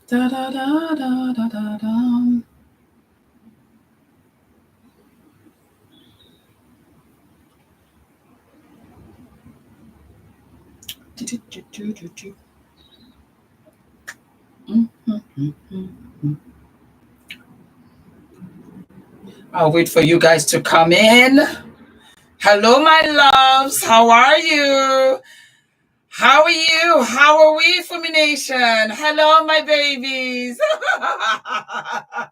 Da da da da da da da. I'll wait for you guys to come in. Hello, my loves. How are you? How are you? How are we, FUMINATION? Hello, my babies. I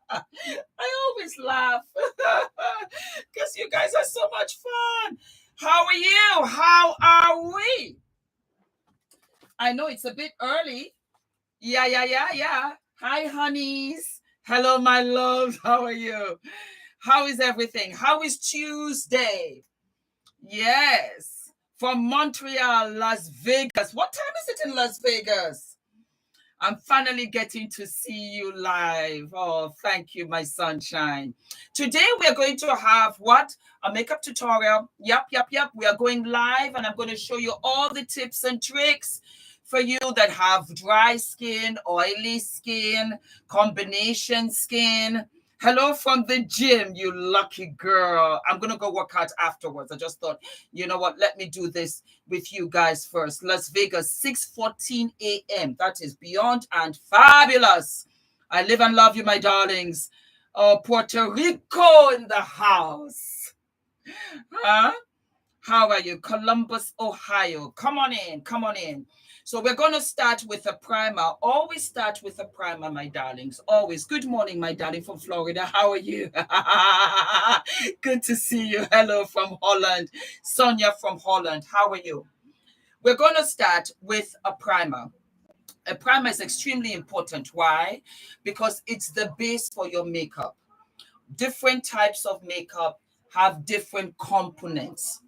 always laugh because you guys are so much fun. How are you? How are we? I know it's a bit early. Yeah. Hi, honeys. Hello, my loves. How are you? How is everything? How is Tuesday? Yes. From Montreal, Las Vegas. What time is it in Las Vegas? I'm finally getting to see you live. Oh, thank you, my sunshine. Today we are going to have what? A makeup tutorial. Yep. We are going live and I'm going to show you all the tips and tricks for you that have dry skin, oily skin, combination skin. Hello from the gym, you lucky girl. I'm going to go work out afterwards. I just thought, you know what? Let me do this with you guys first. Las Vegas, 6:14 a.m. That is beyond and fabulous. I live and love you, my darlings. Oh, Puerto Rico in the house. Huh? How are you? Columbus, Ohio. Come on in. So we're going to start with a primer. Always start with a primer, my darlings. Always. Good morning, my darling from Florida. How are you? Good to see you. Hello from Holland. Sonia from Holland. How are you? We're going to start with a primer. A primer is extremely important. Why? Because it's the base for your makeup. Different types of makeup have different components.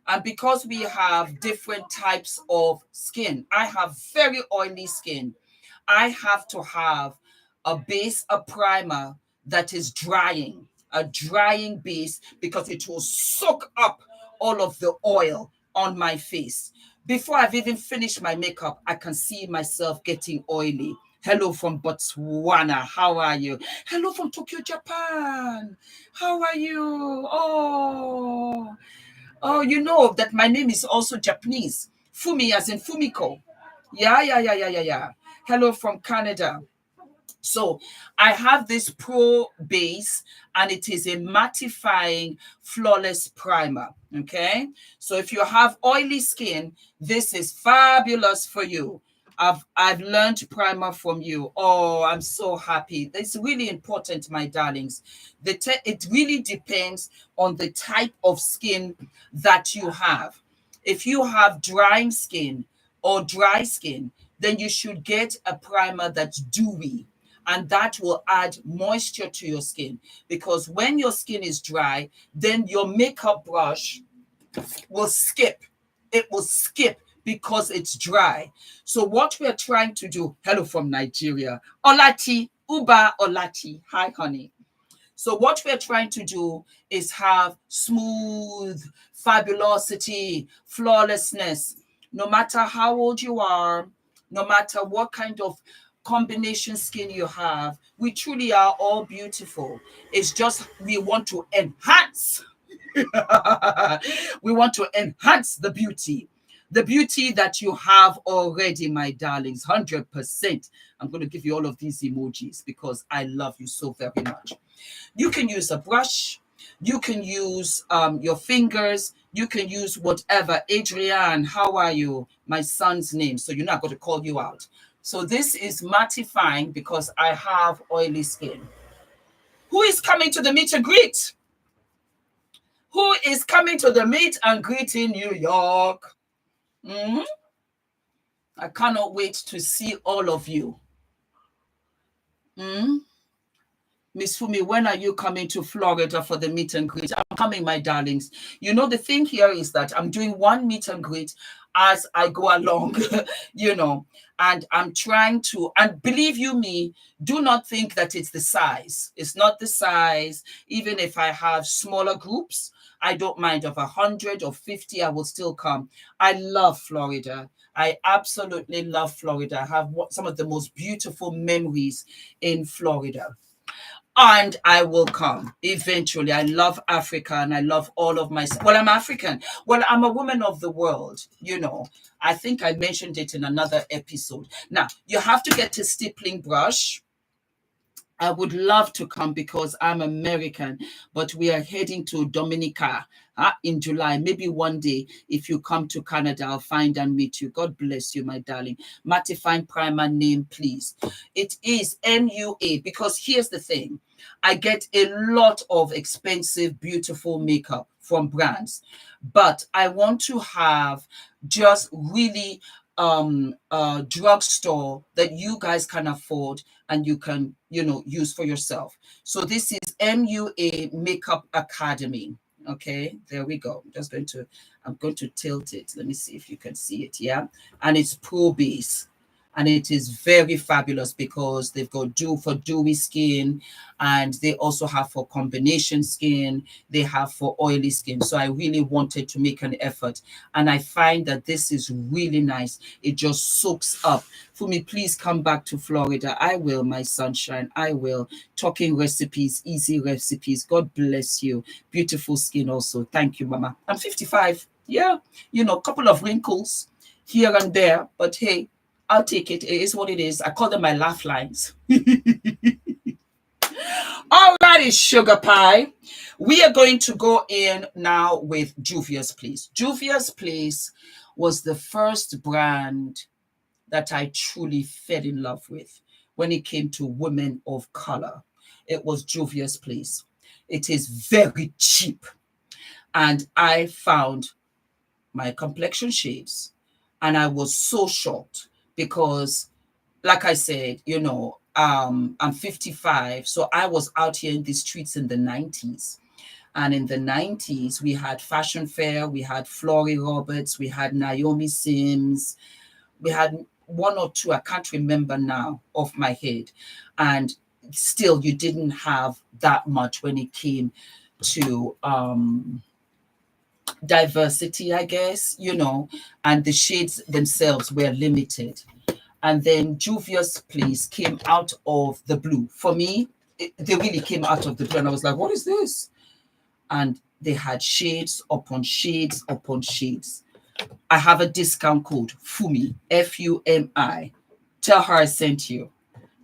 And because we have different types of skin, I have very oily skin. I have to have a base, a primer that is drying, a drying base, because it will soak up all of the oil on my face. Before I've even finished my makeup, I can see myself getting oily. Hello from Botswana. How are you? Hello from Tokyo, Japan. How are you? Oh, you know that my name is also Japanese. Fumi as in Fumiko. Yeah. Hello from Canada. So I have this pro base and it is a mattifying flawless primer. Okay. So if you have oily skin, this is fabulous for you. I've learned primer from you. Oh, I'm so happy. It's really important, my darlings. It really depends on the type of skin that you have. If you have drying skin or dry skin, then you should get a primer that's dewy, and that will add moisture to your skin, because when your skin is dry, then your makeup brush will skip. It will skip because it's dry. So what we're trying to do, hello from Nigeria, Olati, Uba Olati, hi honey. So what we're trying to do is have smooth, fabulosity, flawlessness, no matter how old you are, no matter what kind of combination skin you have. We truly are all beautiful. It's just we want to enhance. We want to enhance the beauty that you have already, my darlings. 100%. I'm going to give you all of these emojis because I love you so very much. You can use a brush. You can use your fingers. You can use whatever. Adrian, how are you? My son's name. So you're not going to call you out. So this is mattifying because I have oily skin. Who is coming to the meet and greet? Who is coming to the meet and greet in New York? Mm-hmm. I cannot wait to see all of you. Mm-hmm. Miss Fumi, when are you coming to Florida for the meet and greet? I'm coming, my darlings. You know, the thing here is that I'm doing one meet and greet as I go along, and I'm trying to, and believe you me, do not think that it's the size. It's not the size. Even if I have smaller groups, I don't mind. Of 100 or 50, I will still come. I love Florida. I absolutely love Florida. I have some of the most beautiful memories in Florida. And I will come eventually. I love Africa and I love all of my. Well, I'm African. Well, I'm a woman of the world, you know. I think I mentioned it in another episode. Now, you have to get a stippling brush. I would love to come because I'm American, but we are heading to Dominica in July. Maybe one day, if you come to Canada, I'll find and meet you. God bless you, my darling. Mattifine primer name, please. It is MUA because here's the thing. I get a lot of expensive, beautiful makeup from brands, but I want to have just really drugstore that you guys can afford and you can, you know, use for yourself. So this is MUA Makeup Academy. Okay, there we go. I'm going to tilt it. Let me see if you can see it. Yeah, and it's pro base. And it is very fabulous because they've got for dewy skin, and they also have for combination skin. They have for oily skin. So I really wanted to make an effort, and I find that this is really nice. It just soaks up. Fumi, please come back to Florida. I will, my sunshine. I will. Talking recipes, easy recipes. God bless you. Beautiful skin also. Thank you, Mama. I'm 55. Yeah, you know, a couple of wrinkles here and there, but hey, I'll take it. It is what it is. I call them my laugh lines. All righty, sugar pie. We are going to go in now with JUVIAS, please. JUVIAS, please, was the first brand that I truly fell in love with when it came to women of color. It was JUVIAS, please. It is very cheap. And I found my complexion shades. And I was so shocked because, like I said, you know, I'm 55. So I was out here in the streets in the 90s. And in the 90s, we had Fashion Fair, we had Flory Roberts, we had Naomi Sims, we had one or two, I can't remember now off my head. And still, you didn't have that much when it came to diversity, I guess, you know, and the shades themselves were limited. And then JUVIAS, please, came out of the blue. For me, they really came out of the blue. And I was like, what is this? And they had shades upon shades upon shades. I have a discount code, FUMI, FUMI. Tell her I sent you.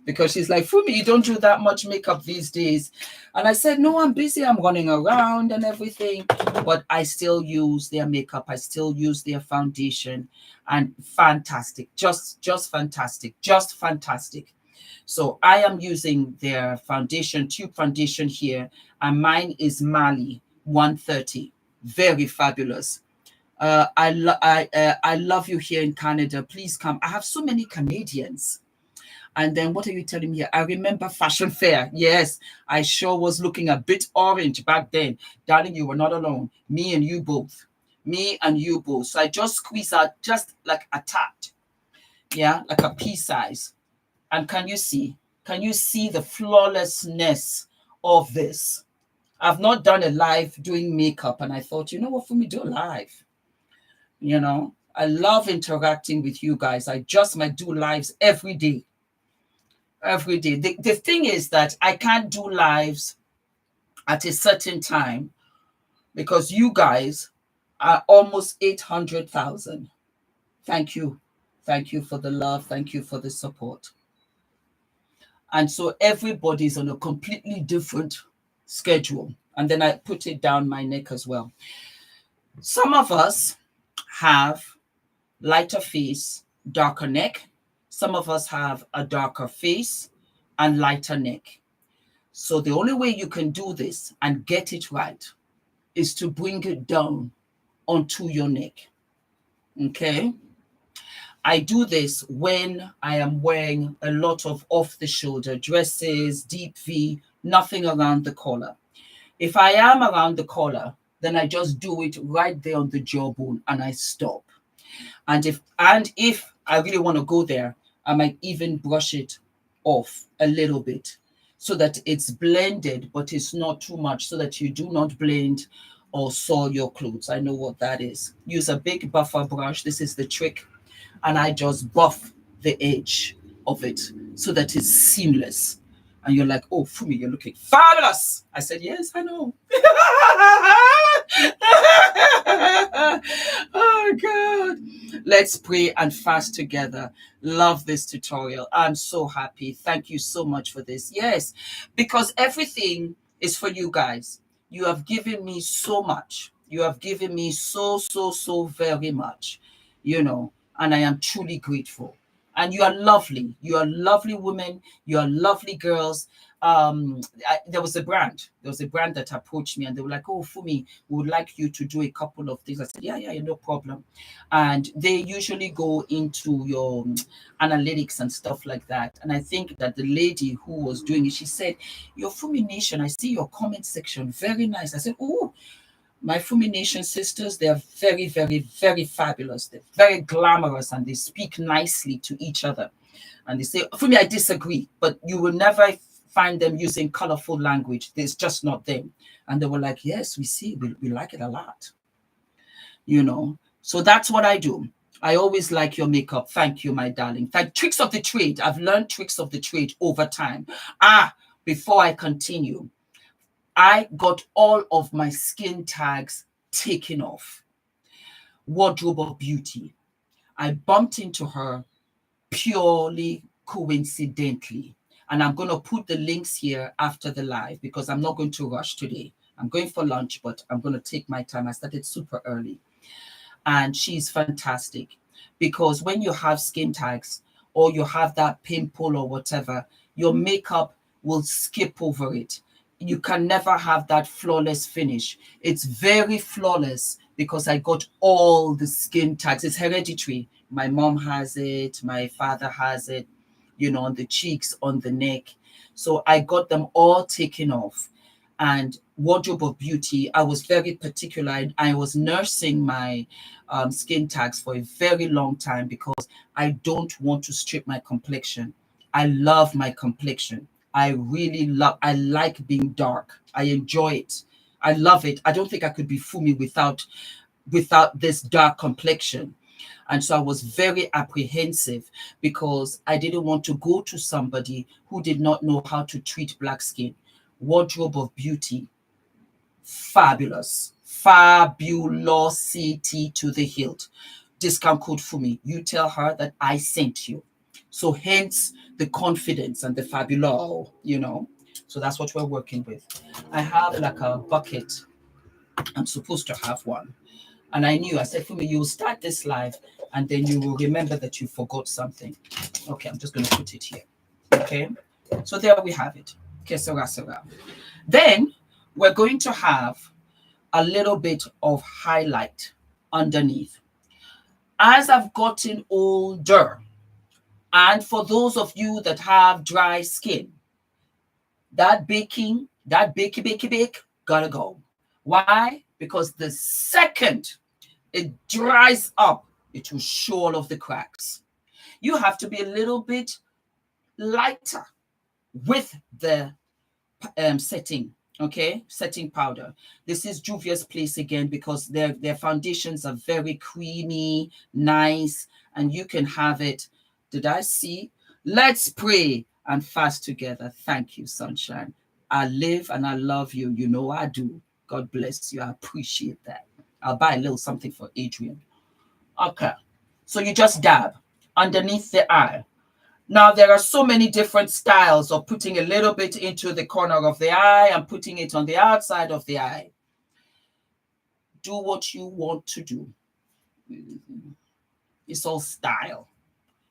Because she's like, Fumi, you don't do that much makeup these days. And I said, no, I'm busy. I'm running around and everything. But I still use their makeup. I still use their foundation. And fantastic. Just fantastic. Just fantastic. So I am using their foundation, tube foundation here. And mine is Mali 130. Very fabulous. I love you here in Canada. Please come. I have so many Canadians. And then what are you telling me? I remember Fashion Fair. Yes, I sure was looking a bit orange back then. Darling, you were not alone. Me and you both. Me and you both. So I just squeezed out just like a tad. Yeah, like a pea size. And can you see? Can you see the flawlessness of this? I've not done a live doing makeup. And I thought, you know what, for me, do a live. You know, I love interacting with you guys. I just might do lives every day. Every day. The thing is that I can't do lives at a certain time because you guys are almost 800,000. Thank you. Thank you for the love. Thank you for the support. And so everybody's on a completely different schedule. And then I put it down my neck as well. Some of us have lighter face, darker neck. Some of us have a darker face and lighter neck. So the only way you can do this and get it right is to bring it down onto your neck. Okay? I do this when I am wearing a lot of off-the-shoulder dresses, deep V, nothing around the collar. If I am around the collar, then I just do it right there on the jawbone and I stop. And if I really want to go there, I might even brush it off a little bit so that it's blended, but it's not too much so that you do not blend or soil your clothes. I know what that is. Use a big buffer brush. This is the trick. and I just buff the edge of it so that it's seamless. And you're like, oh, Fumi, you're looking fabulous. I said, yes, I know. Oh, God. Let's pray and fast together. Love this tutorial. I'm so happy. Thank you so much for this. Yes, because everything is for you guys. You have given me so much. You have given me so very much, and I am truly grateful. And you are lovely. You are lovely women. You are lovely girls. There was a brand that approached me, and they were like, oh, Fumi, we would like you to do a couple of things. I said, yeah, no problem. And they usually go into your analytics and stuff like that. And I think that the lady who was doing it, she said, your FUMINATION, I see your comment section, very nice. I said, oh, my FUMINATION sisters, they're very, very, very fabulous. They're very glamorous, and they speak nicely to each other. And they say, Fumi, I disagree, but you will never find them using colorful language. It's just not them. And they were like, yes, we see, we like it a lot. So that's what I do. I always like your makeup. Thank you, my darling. Tricks of the trade. I've learned tricks of the trade over time. Before I continue, I got all of my skin tags taken off. Wardrobe of Beauty. I bumped into her purely coincidentally. And I'm going to put the links here after the live because I'm not going to rush today. I'm going for lunch, but I'm going to take my time. I started super early. And she's fantastic because when you have skin tags or you have that pimple or whatever, your makeup will skip over it. You can never have that flawless finish. It's very flawless because I got all the skin tags. It's hereditary. My mom has it. My father has it, on the cheeks, on the neck. So I got them all taken off. And Wardrobe of Beauty, I was very particular. I was nursing my skin tags for a very long time because I don't want to strip my complexion. I love my complexion. I like being dark. I enjoy it. I love it. I don't think I could be Fumi without this dark complexion. And so I was very apprehensive because I didn't want to go to somebody who did not know how to treat black skin. Wardrobe of Beauty, fabulous. Fabulosity to the hilt. Discount code Fumi. You tell her that I sent you. So hence the confidence and the fabulo, So that's what we're working with. I have like a bucket. I'm supposed to have one. And I said, Fumi, you'll start this live and then you will remember that you forgot something. Okay, I'm just going to put it here. Okay, so there we have it. Okay, Sarah. Then we're going to have a little bit of highlight underneath. As I've gotten older, and for those of you that have dry skin, that baking, gotta go. Why? Because the second it dries up, it will show all of the cracks. You have to be a little bit lighter with the setting, okay? Setting powder. This is Juvia's Place again because their foundations are very creamy, nice, and you can have it. Did I see? Let's pray and fast together. Thank you, sunshine. I live and I love you. You know I do. God bless you. I appreciate that. I'll buy a little something for Adrian. Okay. So you just dab underneath the eye. Now, there are so many different styles of putting a little bit into the corner of the eye and putting it on the outside of the eye. Do what you want to do. It's all style.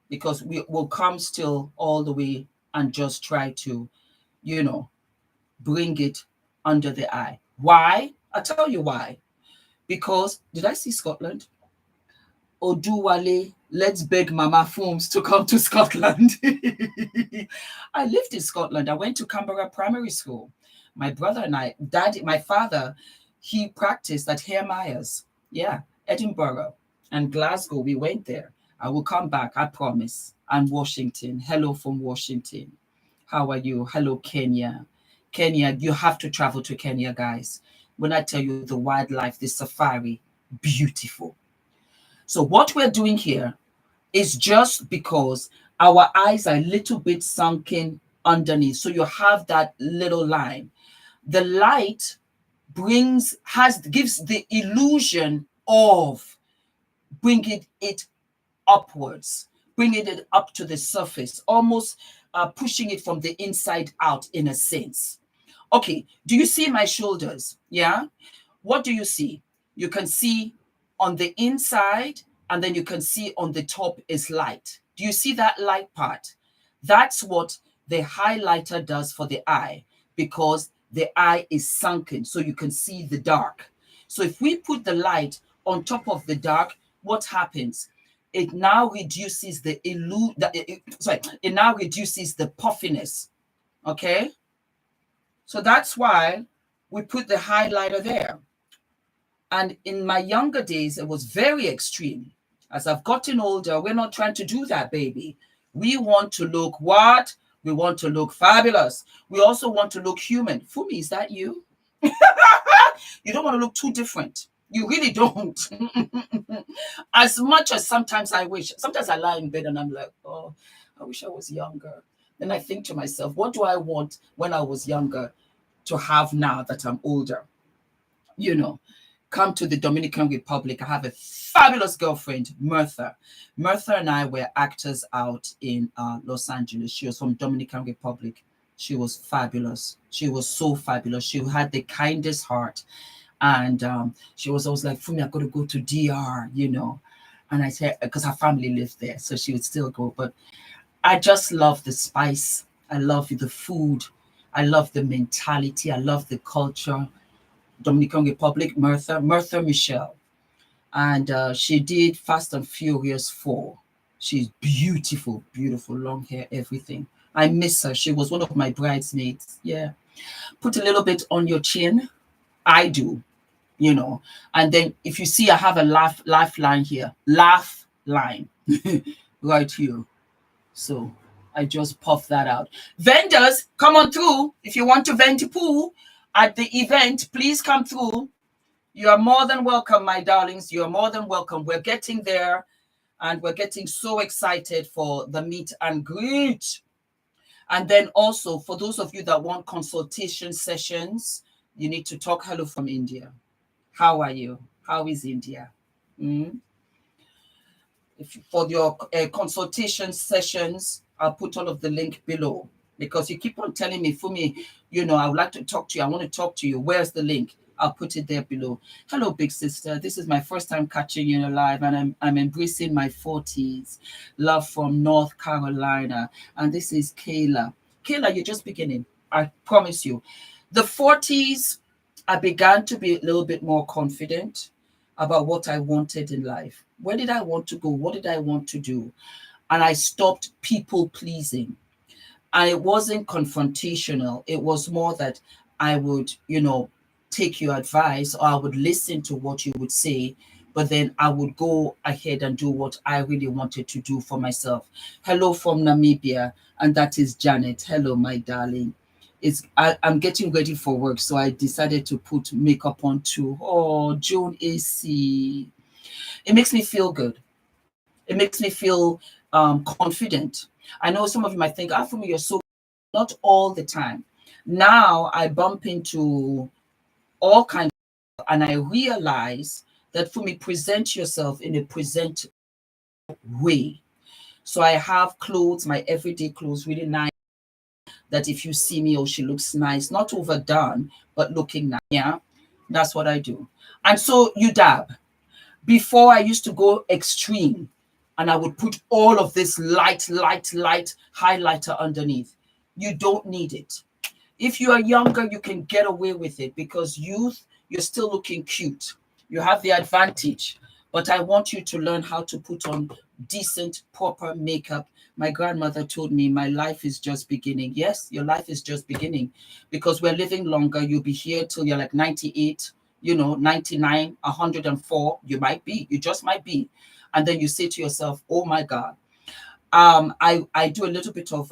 Because we will come still all the way and just try to, bring it under the eye. Why? I'll tell you why. Because, did I see Scotland? Oduwale, let's beg Mama Fums to come to Scotland. I lived in Scotland. I went to Canberra Primary School. My brother and my father, he practiced at Hare Myers. Yeah, Edinburgh and Glasgow. We went there. I will come back, I promise. And Washington. Hello from Washington. How are you? Hello, Kenya. Kenya, you have to travel to Kenya, guys. When I tell you the wildlife, the safari, beautiful. So what we're doing here, It's just because our eyes are a little bit sunken underneath. So you have that little line. The light gives the illusion of bringing it upwards, bringing it up to the surface, almost pushing it from the inside out in a sense. Okay, do you see my shoulders? Yeah. What do you see? You can see on the inside, and then you can see on the top is light. Do you see that light part? That's what the highlighter does for the eye, because the eye is sunken, so you can see the dark. So if we put the light on top of the dark, what happens? It now reduces the it now reduces the puffiness. Okay, so that's why we put the highlighter there. And in my younger days, it was very extreme. As I've gotten older, we're not trying to do that, baby. We want to look what? We want to look fabulous. We also want to look human. Fumi, is that you? You don't want to look too different. You really don't. As much as sometimes I wish. Sometimes I lie in bed and I'm like, oh, I wish I was younger. Then I think to myself, what do I want when I was younger to have now that I'm older? You know, come to the Dominican Republic. I have a fabulous girlfriend, Martha. Martha and I were actors out in Los Angeles. She was from Dominican Republic. She was fabulous. She was so fabulous. She had the kindest heart. And she was always like, Fumi, I got to go to DR, you know. And I said, because her family lived there, so she would still go. But I just love the spice. I love the food. I love the mentality. I love the culture. Dominican Republic, Martha Michelle. And she did Fast and Furious 4. She's beautiful, beautiful, long hair, everything. I miss her. She was one of my bridesmaids. Yeah. Put a little bit on your chin. I do, you know. And then if you see, I have a lifeline here. Laugh line right here. So I just puff that out. Vendors, come on through. If you want to vent pool at the event, please come through. You are more than welcome, my darlings. You are more than welcome. We're getting there, and we're getting so excited for the meet and greet. And then also, for those of you that want consultation sessions, you need to talk hello from India. How are you? How is India? For your consultation sessions, I'll put all of the link below, because you keep on telling me, Fumi, you know, I would like to talk to you. I want to talk to you. Where's the link? I'll put it there below. Hello, big sister. This is my first time catching you live, and I'm embracing my 40s. Love from North Carolina. And this is Kayla. Kayla, you're just beginning. I promise you. The 40s, I began to be a little bit more confident about what I wanted in life. Where did I want to go? What did I want to do? And I stopped people pleasing. And it wasn't confrontational. It was more that I would, you know, take your advice, or I would listen to what you would say, but then I would go ahead and do what I really wanted to do for myself. Hello from Namibia, and that is Janet. Hello, my darling. I'm getting ready for work, so I decided to put makeup on too. Oh, Joan AC. It makes me feel good. It makes me feel confident. I know some of you might think, ah, Fumi, you're so, not all the time. Now I bump into all kinds of, and I realize that Fumi, present yourself in a present way. So I have clothes, my everyday clothes, really nice, that if you see me, oh, she looks nice, not overdone, but looking nice. Yeah, that's what I do. And so you dab. Before, I used to go extreme, and I would put all of this light highlighter underneath. You don't need it. If you are younger, you can get away with it, because youth, you're still looking cute. You have the advantage. But I want you to learn how to put on decent, proper makeup. My grandmother told me my life is just beginning. Yes, your life is just beginning, because we're living longer. You'll be here till you're like 98, you know, 99, 104. You might be. You just might be. And then you say to yourself, oh my God. I do a little bit of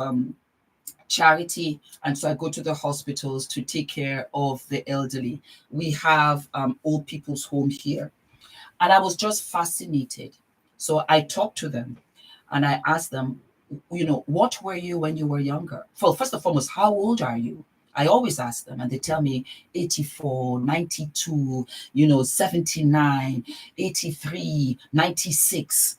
charity, and so I go to the hospitals to take care of the elderly. We have old people's home here, and I was just fascinated. So I talked to them, And I asked them, what were you when you were younger? Well, first and foremost, how old are you? I always ask them, and they tell me 84, 92, 79, 83, 96.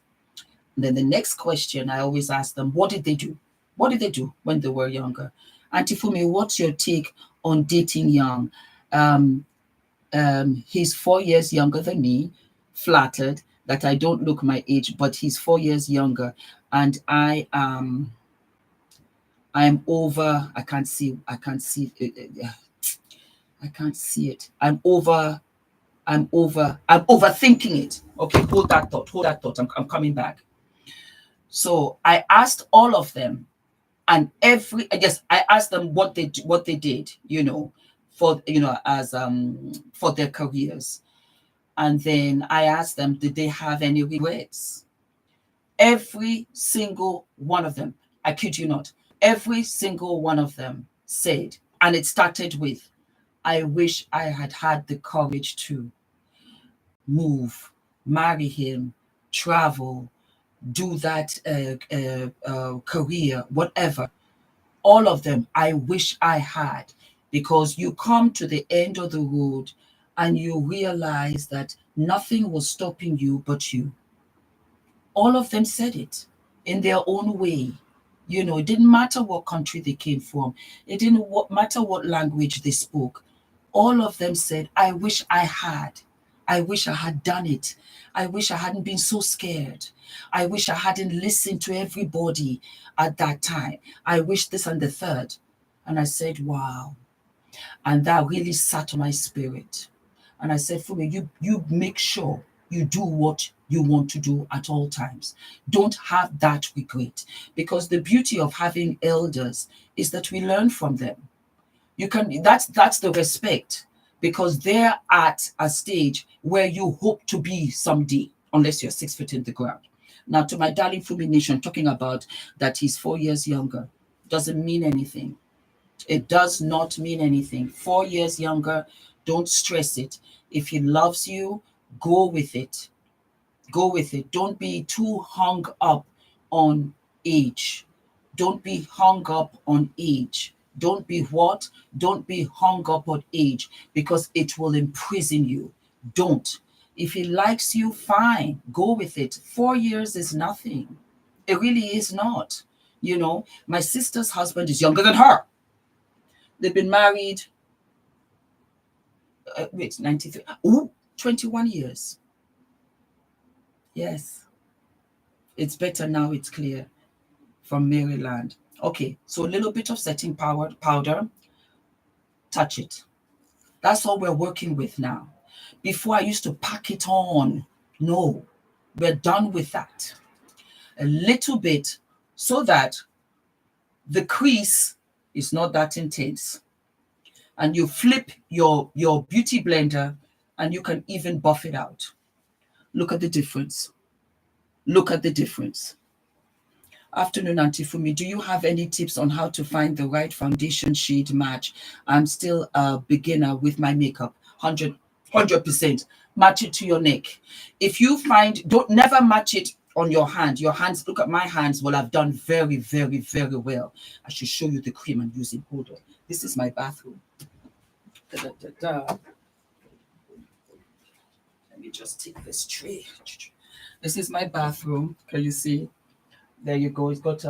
And then the next question I always ask them, what did they do? What did they do when they were younger? Auntie Fumi, what's your take on dating young? He's 4 years younger than me, flattered that I don't look my age, but he's 4 years younger. And I'm over, I can't see it. I'm overthinking it. Okay, hold that thought. I'm coming back. So I asked all of them, and I asked them what they did, for as for their careers. And then I asked them, did they have any regrets? Every single one of them, I kid you not, every single one of them said, and it started with, I wish I had had the courage to move, marry him, travel, do that career, whatever. All of them, I wish I had, because you come to the end of the road and you realize that nothing was stopping you but you. All of them said it in their own way. It didn't matter what country they came from. It didn't matter what language they spoke. All of them said, I wish I had. I wish I had done it. I wish I hadn't been so scared. I wish I hadn't listened to everybody at that time. I wish this and the third. And I said, wow. And that really sat on my spirit. And I said, Fumi, you make sure you do what you want to do at all times. Don't have that regret. Because the beauty of having elders is that we learn from them. That's the respect, because they're at a stage where you hope to be someday, unless you're 6 feet in the ground. Now, to my darling FUMINATION, talking about that he's 4 years younger, doesn't mean anything. It does not mean anything. 4 years younger, don't stress it. If he loves you, go with it. Go with it. Don't be too hung up on age. Don't be hung up on age. Don't be what? Don't be hung up on age, because it will imprison you. Don't. If he likes you, fine. Go with it. 4 years is nothing. It really is not. My sister's husband is younger than her. They've been married, 93. Ooh, 21 years. Yes. It's better now, it's clear. From Maryland. Okay, so a little bit of setting powder. Touch it. That's all we're working with now. Before, I used to pack it on. No, we're done with that. A little bit, so that the crease is not that intense. And you flip your beauty blender and you can even buff it out. Look at the difference. Look at the difference. Afternoon, Auntie Fumi. Do you have any tips on how to find the right foundation shade match? I'm still a beginner with my makeup. 100%. Match it to your neck. If you find, never match it on your hand. Your hands, look at my hands. Well, I've done very, very, very well. I should show you the cream I'm using. Hold on. This is my bathroom. Let me just take this tray. This is my bathroom. Can you see? There you go. It's got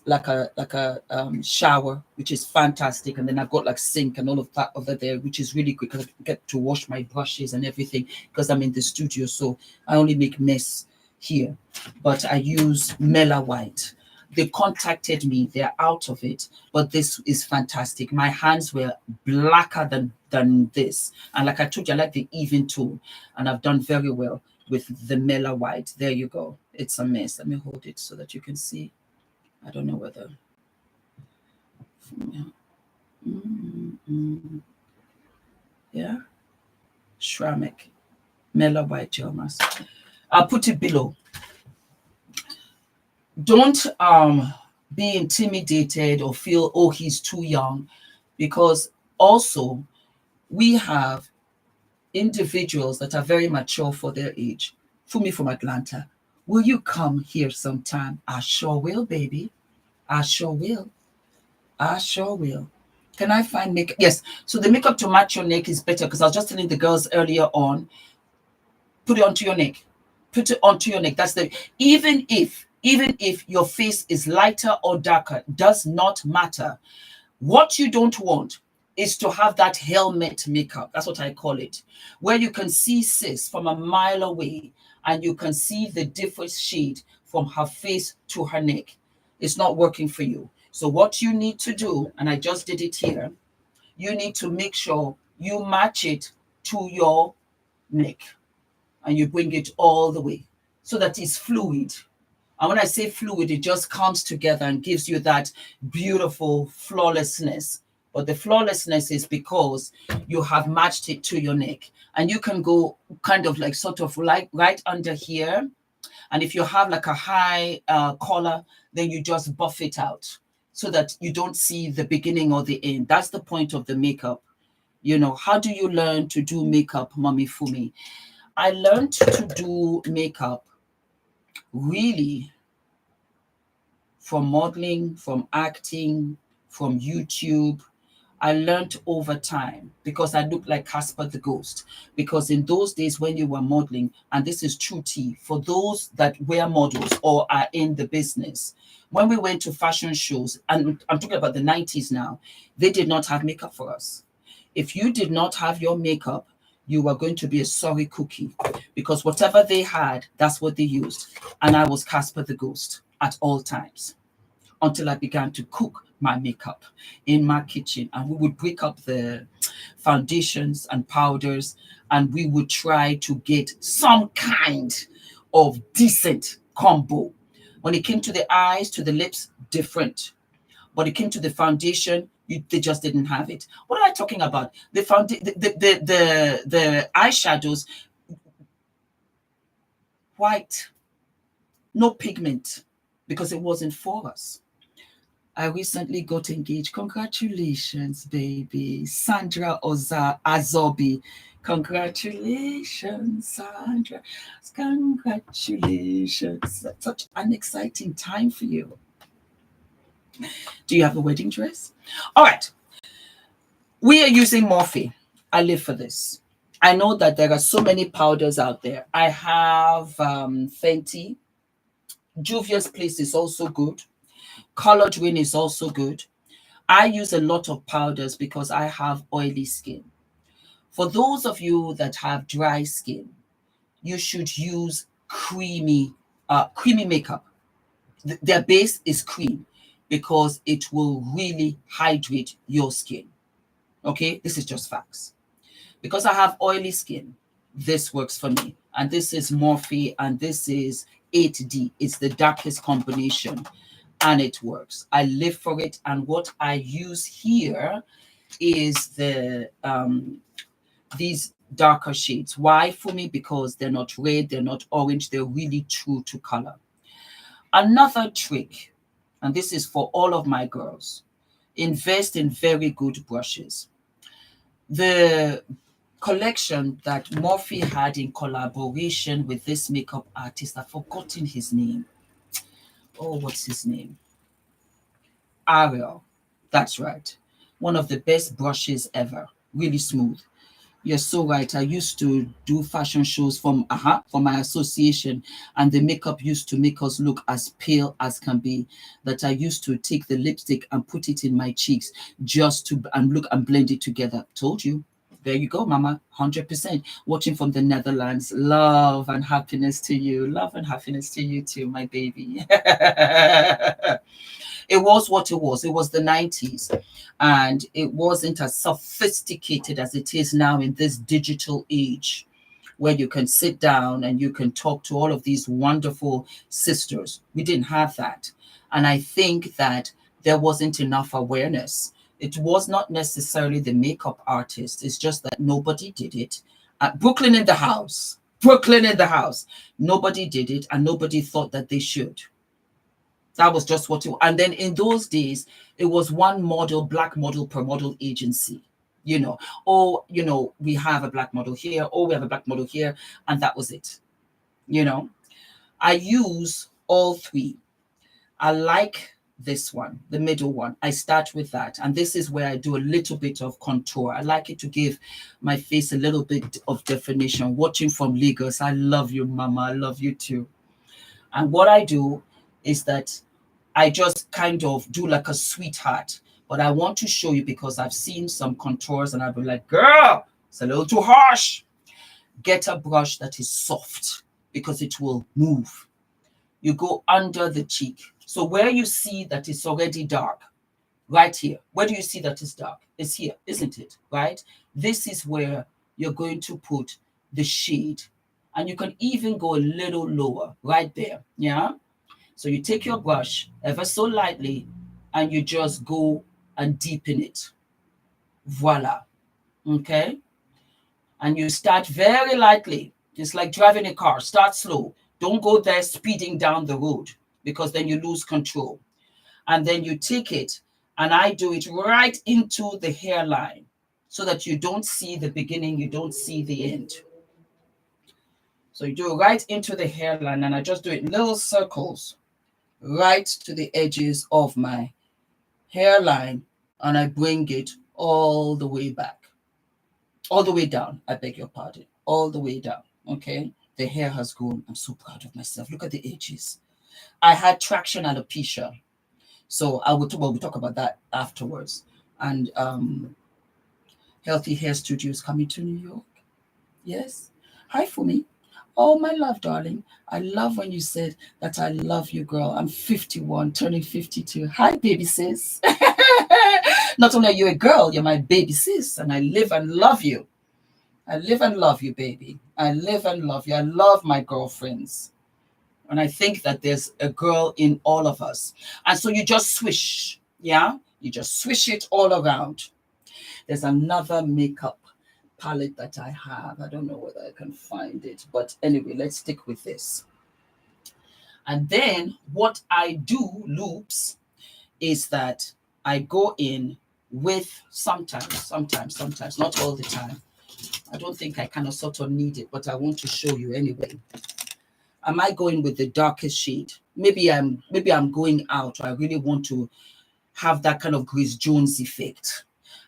like a shower, which is fantastic, and then I've got like sink and all of that over there, which is really quick because I get to wash my brushes and everything because I'm in the studio, so I only make mess here. But I use Mela White. They contacted me; they're out of it, but this is fantastic. My hands were blacker than this, and like I told you, I like the even tone, and I've done very well with the Mela White. There you go. It's a mess. Let me hold it so that you can see. I don't know whether. Yeah. Shramek. Mela White gel mask. I'll put it below. Don't be intimidated or feel, oh, he's too young, because also we have individuals that are very mature for their age. Fumi from Atlanta. Will you come here sometime? I sure will, baby. I sure will. I sure will. Can I find makeup? Yes. So the makeup to match your neck is better, because I was just telling the girls earlier on, put it onto your neck. Put it onto your neck. That's the, even if your face is lighter or darker, does not matter. What you don't want is to have that helmet makeup. That's what I call it, where you can see sis from a mile away and you can see the different shade from her face to her neck. It's not working for you. So what you need to do, and I just did it here, you need to make sure you match it to your neck and you bring it all the way so that it's fluid. And when I say fluid, it just comes together and gives you that beautiful flawlessness. But the flawlessness is because you have matched it to your neck. And you can go kind of like sort of like right under here. And if you have like a high collar, then you just buff it out so that you don't see the beginning or the end. That's the point of the makeup. You know, how do you learn to do makeup, Mommy Fumi? I learned to do makeup really from modeling, from acting, from YouTube. I learned over time because I looked like Casper the Ghost. Because in those days when you were modeling, and this is true tea, for those that were models or are in the business, when we went to fashion shows, and I'm talking about the 90s now, they did not have makeup for us. If you did not have your makeup, you were going to be a sorry cookie, because whatever they had, that's what they used. And I was Casper the Ghost at all times until I began to cook my makeup in my kitchen. And we would break up the foundations and powders, and we would try to get some kind of decent combo. When it came to the eyes, to the lips, different. But it came to the foundation, they just didn't have it. What am I talking about? The eyeshadows, white, no pigment, because it wasn't for us. I recently got engaged. Congratulations, baby. Sandra Azobi. Congratulations, Sandra. Congratulations. Such an exciting time for you. Do you have a wedding dress? All right. We are using Morphe. I live for this. I know that there are so many powders out there. I have Fenty. Juvia's Place is also good. Colored Rain is also good. I use a lot of powders because I have oily skin. For those of you that have dry skin, you should use creamy makeup. Their base is cream because it will really hydrate your skin. Okay, this is just facts. Because I have oily skin, this works for me. And this is Morphe, and this is 8D. It's the darkest combination, and it works. I live for it. And what I use here is the these darker shades. Why for me? Because they're not red, they're not orange, they're really true to color. Another trick, and this is for all of my girls, invest in very good brushes. The collection that Morphe had in collaboration with this makeup artist, I've forgotten his name. Oh, what's his name? Ariel. That's right. One of the best brushes ever. Really smooth. You're so right. I used to do fashion shows from my association, and the makeup used to make us look as pale as can be. That I used to take the lipstick and put it in my cheeks just to look and blend it together. Told you. There you go, Mama. 100%. Watching from the Netherlands. Love and happiness to you. Love and happiness to you too, my baby. It was what it was. It was the 90s. And it wasn't as sophisticated as it is now in this digital age, where you can sit down and you can talk to all of these wonderful sisters. We didn't have that. And I think that there wasn't enough awareness. It was not necessarily the makeup artist. It's just that nobody did it. Brooklyn in the house. Brooklyn in the house. Nobody did it, and nobody thought that they should. That was just what it was. And then in those days, it was one model, black model per model agency. You know, oh, you know, we have a black model here, oh, we have a black model here, and that was it. You know, I use all three. I like this one, the middle one. I start with that. And this is where I do a little bit of contour. I like it to give my face a little bit of definition. Watching from Lagos, I love you, Mama. I love you too. And what I do is that I just kind of do like a sweetheart. But I want to show you because I've seen some contours and I'll be like, girl, it's a little too harsh. Get a brush that is soft because it will move. You go under the cheek. So where you see that it's already dark, right here. Where do you see that it's dark? It's here, isn't it? Right? This is where you're going to put the shade. And you can even go a little lower, right there. Yeah? So you take your brush ever so lightly and you just go and deepen it. Voila. Okay? And you start very lightly. It's like driving a car. Start slow. Don't go there speeding down the road because then you lose control. And then you take it and I do it right into the hairline so that you don't see the beginning, you don't see the end. So you do it right into the hairline and I just do it in little circles right to the edges of my hairline and I bring it all the way back. All the way down, I beg your pardon. All the way down, okay? The hair has grown. I'm so proud of myself. Look at the edges. I had traction alopecia. So we'll talk about that afterwards. And Healthy Hair Studios coming to New York. Yes. Hi, Fumi. Oh, my love, darling. I love when you said that I love you, girl. I'm 51, turning 52. Hi, baby sis. Not only are you a girl, you're my baby sis, and I live and love you. I live and love you, baby. I live and love you. I love my girlfriends. And I think that there's a girl in all of us. And so you just swish, yeah? You just swish it all around. There's another makeup palette that I have. I don't know whether I can find it. But anyway, let's stick with this. And then what I do, loops, is that I go in with sometimes, not all the time. I don't think I kind of sort of need it, but I want to show you anyway. Am I going with the darkest shade? Maybe I'm going out, or I really want to have that kind of Grace Jones effect.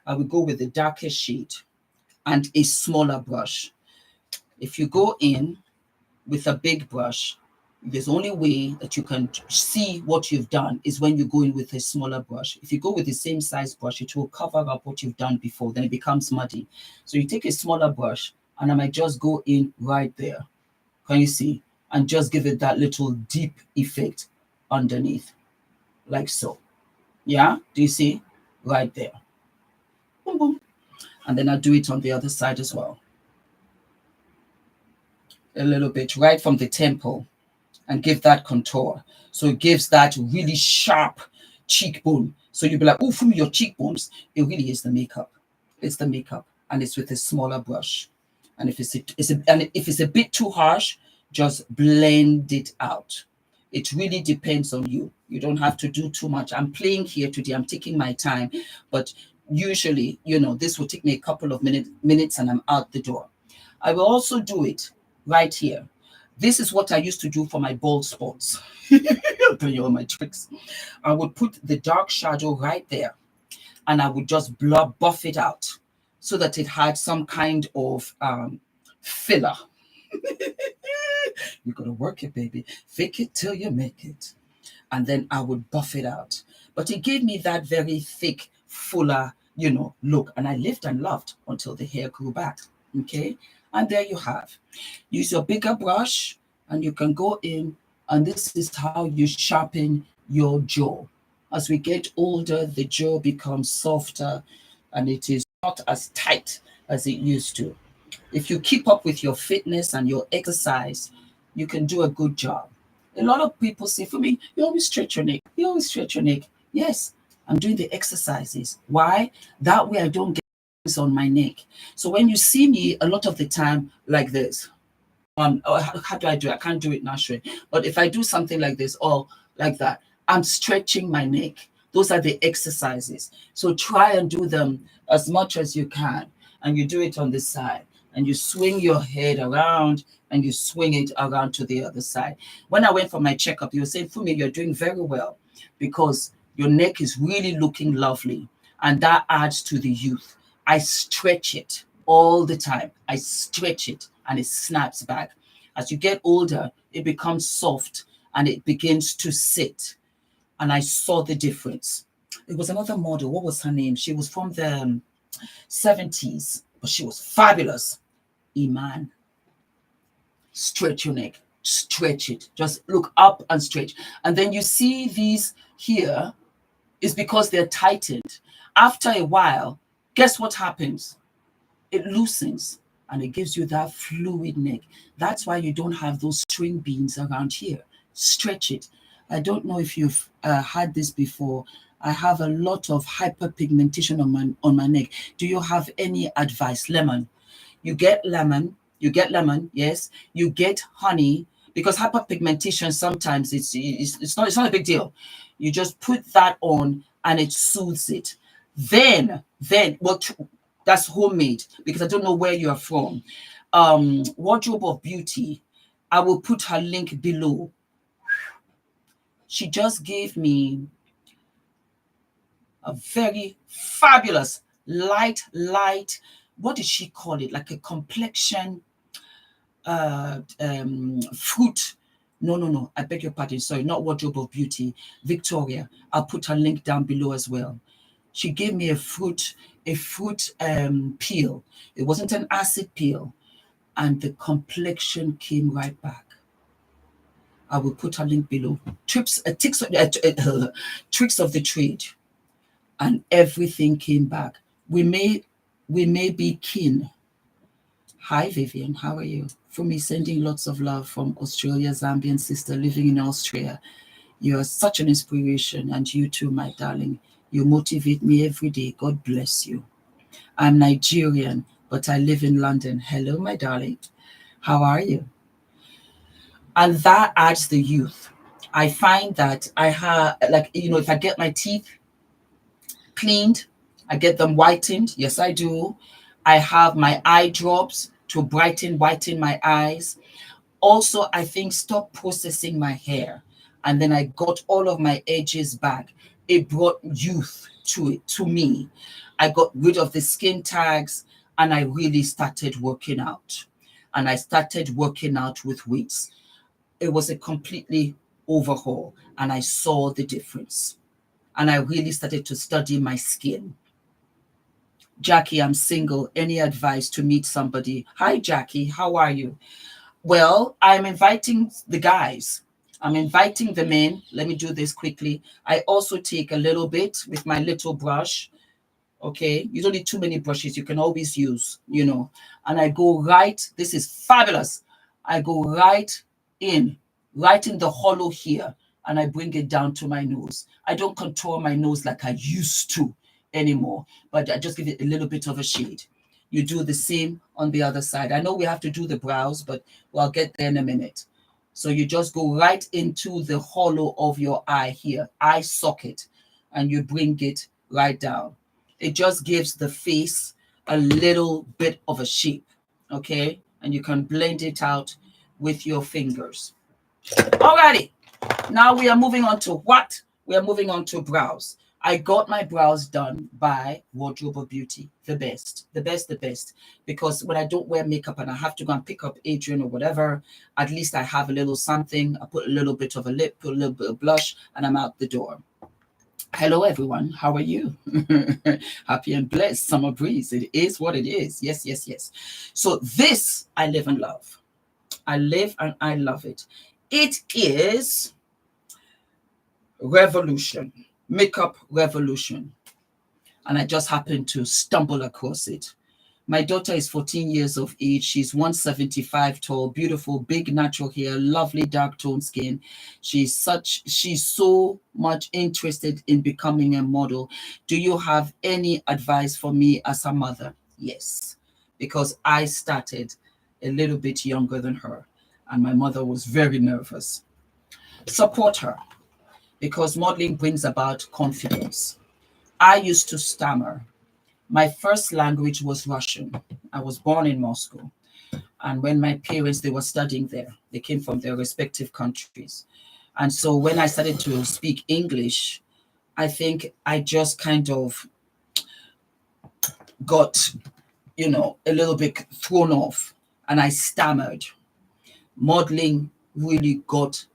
I will go with the darkest shade and a smaller brush. If you go in with a big brush, there's only way that you can see what you've done is when you go in with a smaller brush. If you go with the same size brush, it will cover up what you've done before, then it becomes muddy. So you take a smaller brush and I might just go in right there. Can you see? And just give it that little deep effect underneath, like so. Yeah, do you see? Right there. Boom, boom. And then I'll do it on the other side as well. A little bit right from the temple and give that contour. So it gives that really sharp cheekbone. So you'll be like, oh, from your cheekbones, it really is the makeup. It's the makeup. And it's with a smaller brush. And if it's a bit too harsh, just blend it out. It really depends on you. You don't have to do too much. I'm playing here today. I'm taking my time. But usually, this will take me a couple of minutes and I'm out the door. I will also do it right here. This is what I used to do for my bald spots. I'll tell you all my tricks. I would put the dark shadow right there and I would just buff it out so that it had some kind of filler. You gotta work it, baby. Fake it till you make it. And then I would buff it out. But it gave me that very thick, fuller, look. And I lived and loved until the hair grew back. Okay? And there you have. Use your bigger brush and you can go in. And this is how you sharpen your jaw. As we get older, the jaw becomes softer and it is not as tight as it used to. If you keep up with your fitness and your exercise, you can do a good job. A lot of people say, for me, you always stretch your neck. You always stretch your neck. Yes, I'm doing the exercises. Why? That way I don't get things on my neck. So when you see me a lot of the time like this, how do I do it? I can't do it naturally. But if I do something like this or like that, I'm stretching my neck. Those are the exercises. So try and do them as much as you can. And you do it on this side. and you swing your head around and you swing it around to the other side. When I went for my checkup, you were saying, Fumi, you're doing very well because your neck is really looking lovely, and that adds to the youth. I stretch it all the time. I stretch it and it snaps back. As you get older, it becomes soft and it begins to sit. And I saw the difference. It was another model. What was her name? She was from the 70s, but she was fabulous. Iman. Stretch your neck. Stretch it. Just look up and stretch. And then you see these here is because they're tightened. After a while, guess what happens? It loosens and it gives you that fluid neck. That's why you don't have those string beans around here. Stretch it. I don't know if you've had this before. I have a lot of hyperpigmentation on my neck. Do you have any advice? Lemon. You get lemon, yes. You get honey, because hyperpigmentation sometimes it's not a big deal. You just put that on and it soothes it. Then well, that's homemade, because I don't know where you are from. Wardrobe of Beauty. I will put her link below. She just gave me a very fabulous light, what did she call it? Like a complexion fruit. No, I beg your pardon. Sorry, not Wardrobe of Beauty. Victoria. I'll put her link down below as well. She gave me a fruit peel. It wasn't an acid peel, and the complexion came right back. I will put her link below. Tricks of the trade, and everything came back. We may be kin. Hi Vivian, how are you? Fumi sending lots of love from Australia, Zambian sister living in Austria. You are such an inspiration, and you too, my darling. You motivate me every day. God bless you. I'm Nigerian, but I live in London. Hello, my darling. How are you? And that adds the youth. I find that I have, like, if I get my teeth cleaned, I get them whitened. Yes, I do. I have my eye drops to whiten my eyes. Also, I think stop processing my hair. And then I got all of my edges back. It brought youth to me. I got rid of the skin tags, and I really started working out. And I started working out with weights. It was a completely overhaul, and I saw the difference. And I really started to study my skin. Jackie, I'm single. Any advice to meet somebody? Hi, Jackie. How are you? Well, I'm inviting the guys. I'm inviting them in. Let me do this quickly. I also take a little bit with my little brush. Okay, you don't need too many brushes. You can always use, and I go right. This is fabulous. I go right in the hollow here, and I bring it down to my nose. I don't contour my nose like I used to anymore, but I just give it a little bit of a shade. You do the same on the other side. I know we have to do the brows, but I'll get there in a minute. So you just go right into the hollow of your eye here, eye socket, and you bring it right down. It just gives the face a little bit of a shape, okay? And you can blend it out with your fingers. Alrighty, now we are moving on to what? We are moving on to brows. I got my brows done by Wardrobe of Beauty, the best, because when I don't wear makeup and I have to go and pick up Adrian or whatever, at least I have a little something. I put a little bit of a lip, put a little bit of blush, and I'm out the door. Hello, everyone. How are you? Happy and blessed. Summer breeze. It is what it is. Yes. So this I live and love. I live and I love it. It is Revolution. Makeup Revolution. And I just happened to stumble across it. My daughter is 14 years of age. She's 175 tall, beautiful, big natural hair, lovely dark toned skin. She's so much interested in becoming a model. Do you have any advice for me as a mother? Yes, because I started a little bit younger than her, and my mother was very nervous. Support her, because modeling brings about confidence. I used to stammer. My first language was Russian. I was born in Moscow. And when my parents, they were studying there, they came from their respective countries. And so when I started to speak English, I think I just kind of got, a little bit thrown off and I stammered. Modeling really got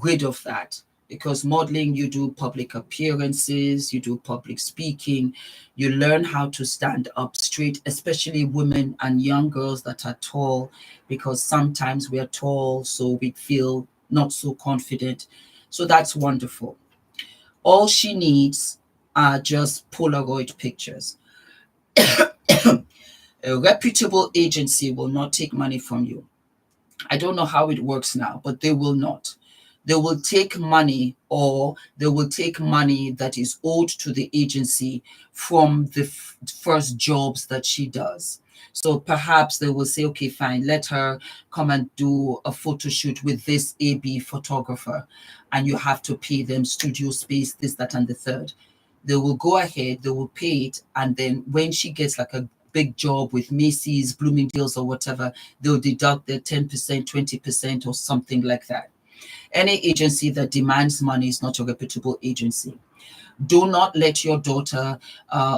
rid of that, because modeling, you do public appearances, you do public speaking, you learn how to stand up straight, especially women and young girls that are tall, because sometimes we are tall, so we feel not so confident. So that's wonderful. All she needs are just Polaroid pictures. A reputable agency will not take money from you. I don't know how it works now, but they will not. They will take money, or they will take money that is owed to the agency from the first jobs that she does. So perhaps they will say, okay, fine, let her come and do a photo shoot with this AB photographer, and you have to pay them studio space, this, that, and the third. They will go ahead, they will pay it, and then when she gets like a big job with Macy's, Bloomingdale's, or whatever, they'll deduct their 10%, 20%, or something like that. Any agency that demands money is not a reputable agency. Do not let your daughter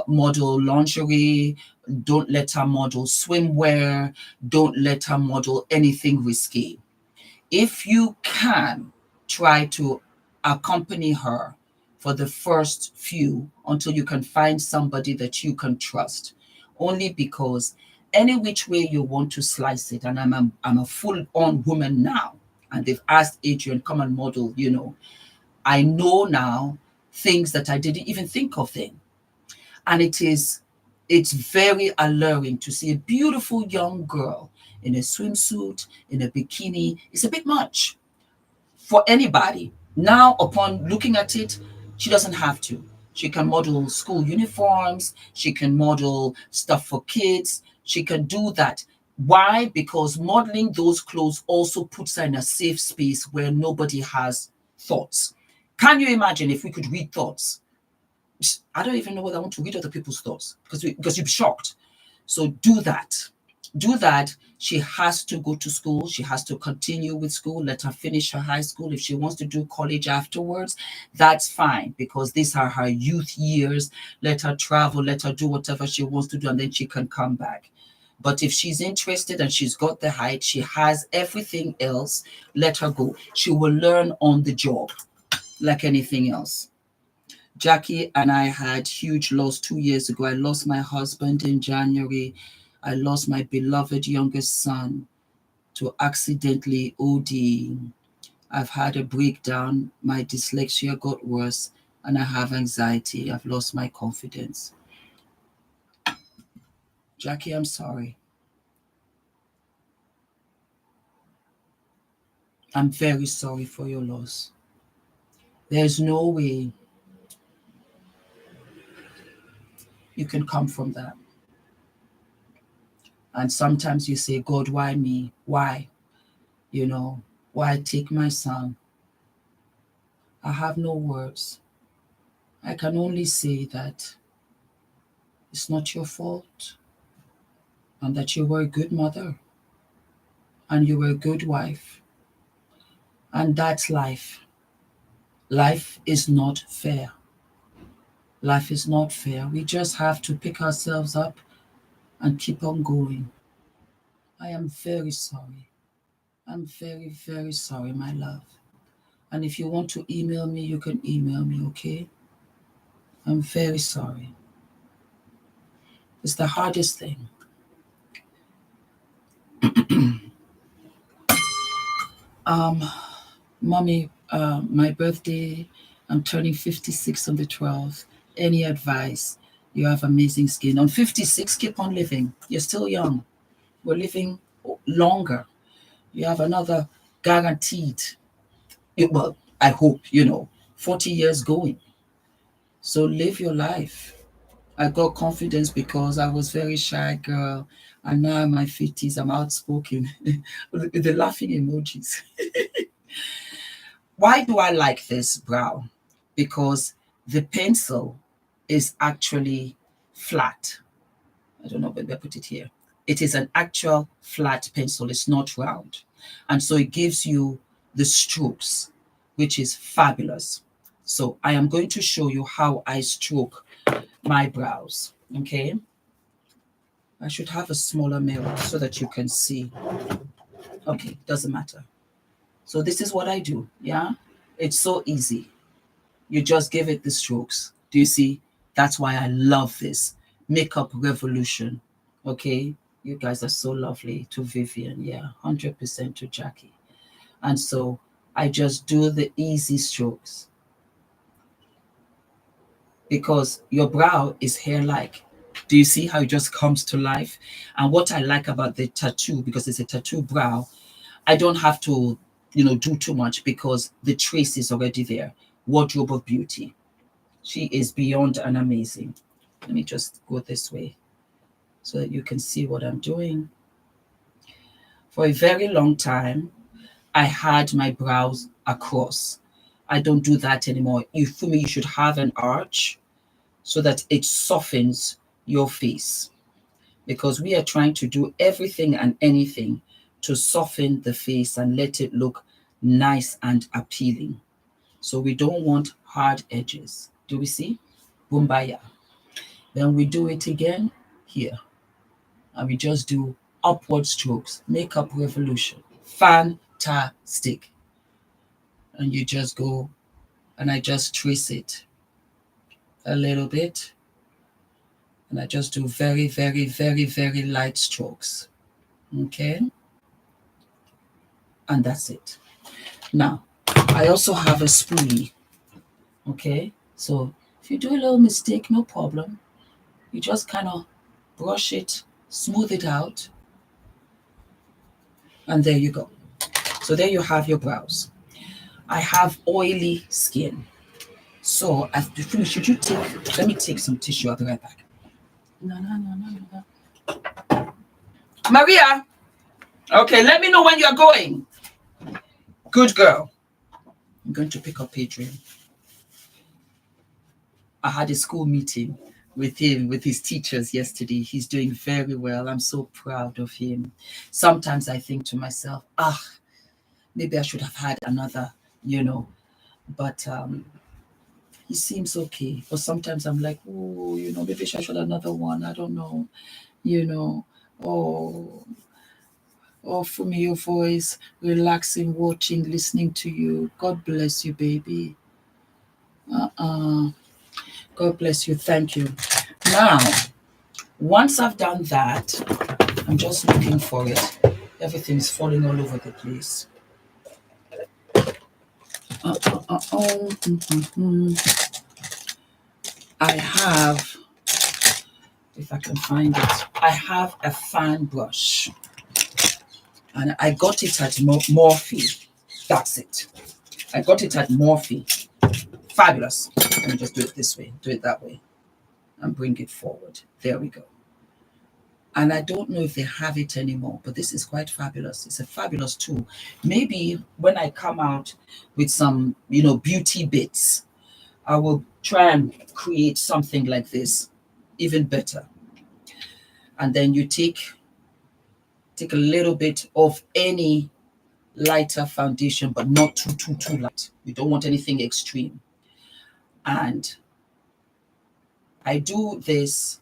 model lingerie. Don't let her model swimwear. Don't let her model anything risky. If you can, try to accompany her for the first few until you can find somebody that you can trust. Only because any which way you want to slice it, and I'm a full-on woman now, and they've asked Adrian, come and model, I know now things that I didn't even think of then. And it's very alluring to see a beautiful young girl in a swimsuit, in a bikini. It's a bit much for anybody. Now, upon looking at it, she doesn't have to. She can model school uniforms. She can model stuff for kids. She can do that. Why? Because modeling those clothes also puts her in a safe space where nobody has thoughts. Can you imagine if we could read thoughts? I don't even know whether I want to read other people's thoughts, because you'd be shocked. So do that. Do that. She has to go to school. She has to continue with school. Let her finish her high school. If she wants to do college afterwards, that's fine, because these are her youth years. Let her travel. Let her do whatever she wants to do, and then she can come back. But if she's interested and she's got the height, she has everything else, let her go. She will learn on the job like anything else. Jackie and I had huge loss 2 years ago. I lost my husband in January. I lost my beloved youngest son to accidentally OD. I've had a breakdown. My dyslexia got worse, and I have anxiety. I've lost my confidence. Jackie, I'm sorry. I'm very sorry for your loss. There's no way you can come from that. And sometimes you say, God, why me? Why? Why take my son? I have no words. I can only say that it's not your fault, and that you were a good mother, and you were a good wife. And that's life. Life is not fair. Life is not fair. We just have to pick ourselves up and keep on going. I am very sorry. I'm very, very sorry, my love. And if you want to email me, you can email me, okay? I'm very sorry. It's the hardest thing. Mommy, my birthday, I'm turning 56 on the 12th. Any advice? You have amazing skin. On 56, keep on living. You're still young. We're living longer. You have another guaranteed, well, I hope, 40 years going. So live your life. I got confidence because I was very shy girl, and now in my 50s, I'm outspoken. With the laughing emojis. Why do I like this brow? Because the pencil is actually flat. I don't know, but I put it here. It is an actual flat pencil. It's not round. And so it gives you the strokes, which is fabulous. So I am going to show you how I stroke my brows. Okay. I should have a smaller mirror so that you can see. Okay, doesn't matter. So this is what I do. Yeah. It's so easy. You just give it the strokes. Do you see? That's why I love this makeup revolution. Okay. You guys are so lovely. To Vivian. Yeah. 100% to Jackie. And so I just do the easy strokes because your brow is hair-like. Do you see how it just comes to life? And what I like about the tattoo, because it's a tattoo brow, I don't have to, do too much because the trace is already there. Wardrobe of beauty. She is beyond and amazing. Let me just go this way so that you can see what I'm doing. For a very long time, I had my brows across. I don't do that anymore. For me, you should have an arch so that it softens your face, because we are trying to do everything and anything to soften the face and let it look nice and appealing. So we don't want hard edges. Do we see? Bumbaya. Then we do it again here. And we just do upward strokes. Makeup revolution. Fantastic. And you just go, and I just trace it a little bit. And I just do very, very, very, very light strokes. Okay. And that's it. Now, I also have a spoolie. Okay. So if you do a little mistake, no problem. You just kind of brush it, smooth it out. And there you go. So there you have your brows. I have oily skin. So should you let me take some tissue. I'll be right back. No. Maria. Okay, let me know when you're going. Good girl. I'm going to pick up Adrian. I had a school meeting with him, with his teachers yesterday. He's doing very well. I'm so proud of him. Sometimes I think to myself, maybe I should have had another, but he seems okay. But sometimes I'm like, oh, maybe I should have another one. I don't know, Oh, Fumi, your voice, relaxing, watching, listening to you. God bless you, baby. God bless you. Thank you. Now, once I've done that, I'm just looking for it. Everything's falling all over the place. I have, if I can find it, I have a fan brush. And I got it at Morphe. That's it. I got it at Morphe. Fabulous. Let me just do it this way. Do it that way. And bring it forward. There we go. And I don't know if they have it anymore, but this is quite fabulous. It's a fabulous tool. Maybe when I come out with some, beauty bits, I will try and create something like this, even better. And then you take a little bit of any lighter foundation, but not too light. You don't want anything extreme. And I do this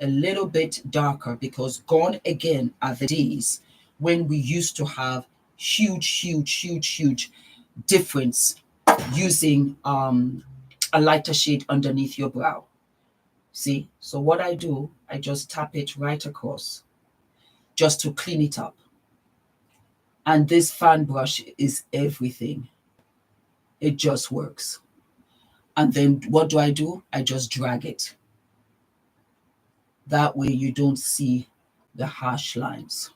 a little bit darker because gone again are the days when we used to have huge difference using a lighter shade underneath your brow. See? So what I do, I just tap it right across just to clean it up. And this fan brush is everything. It just works. And then what do? I just drag it. That way you don't see the harsh lines.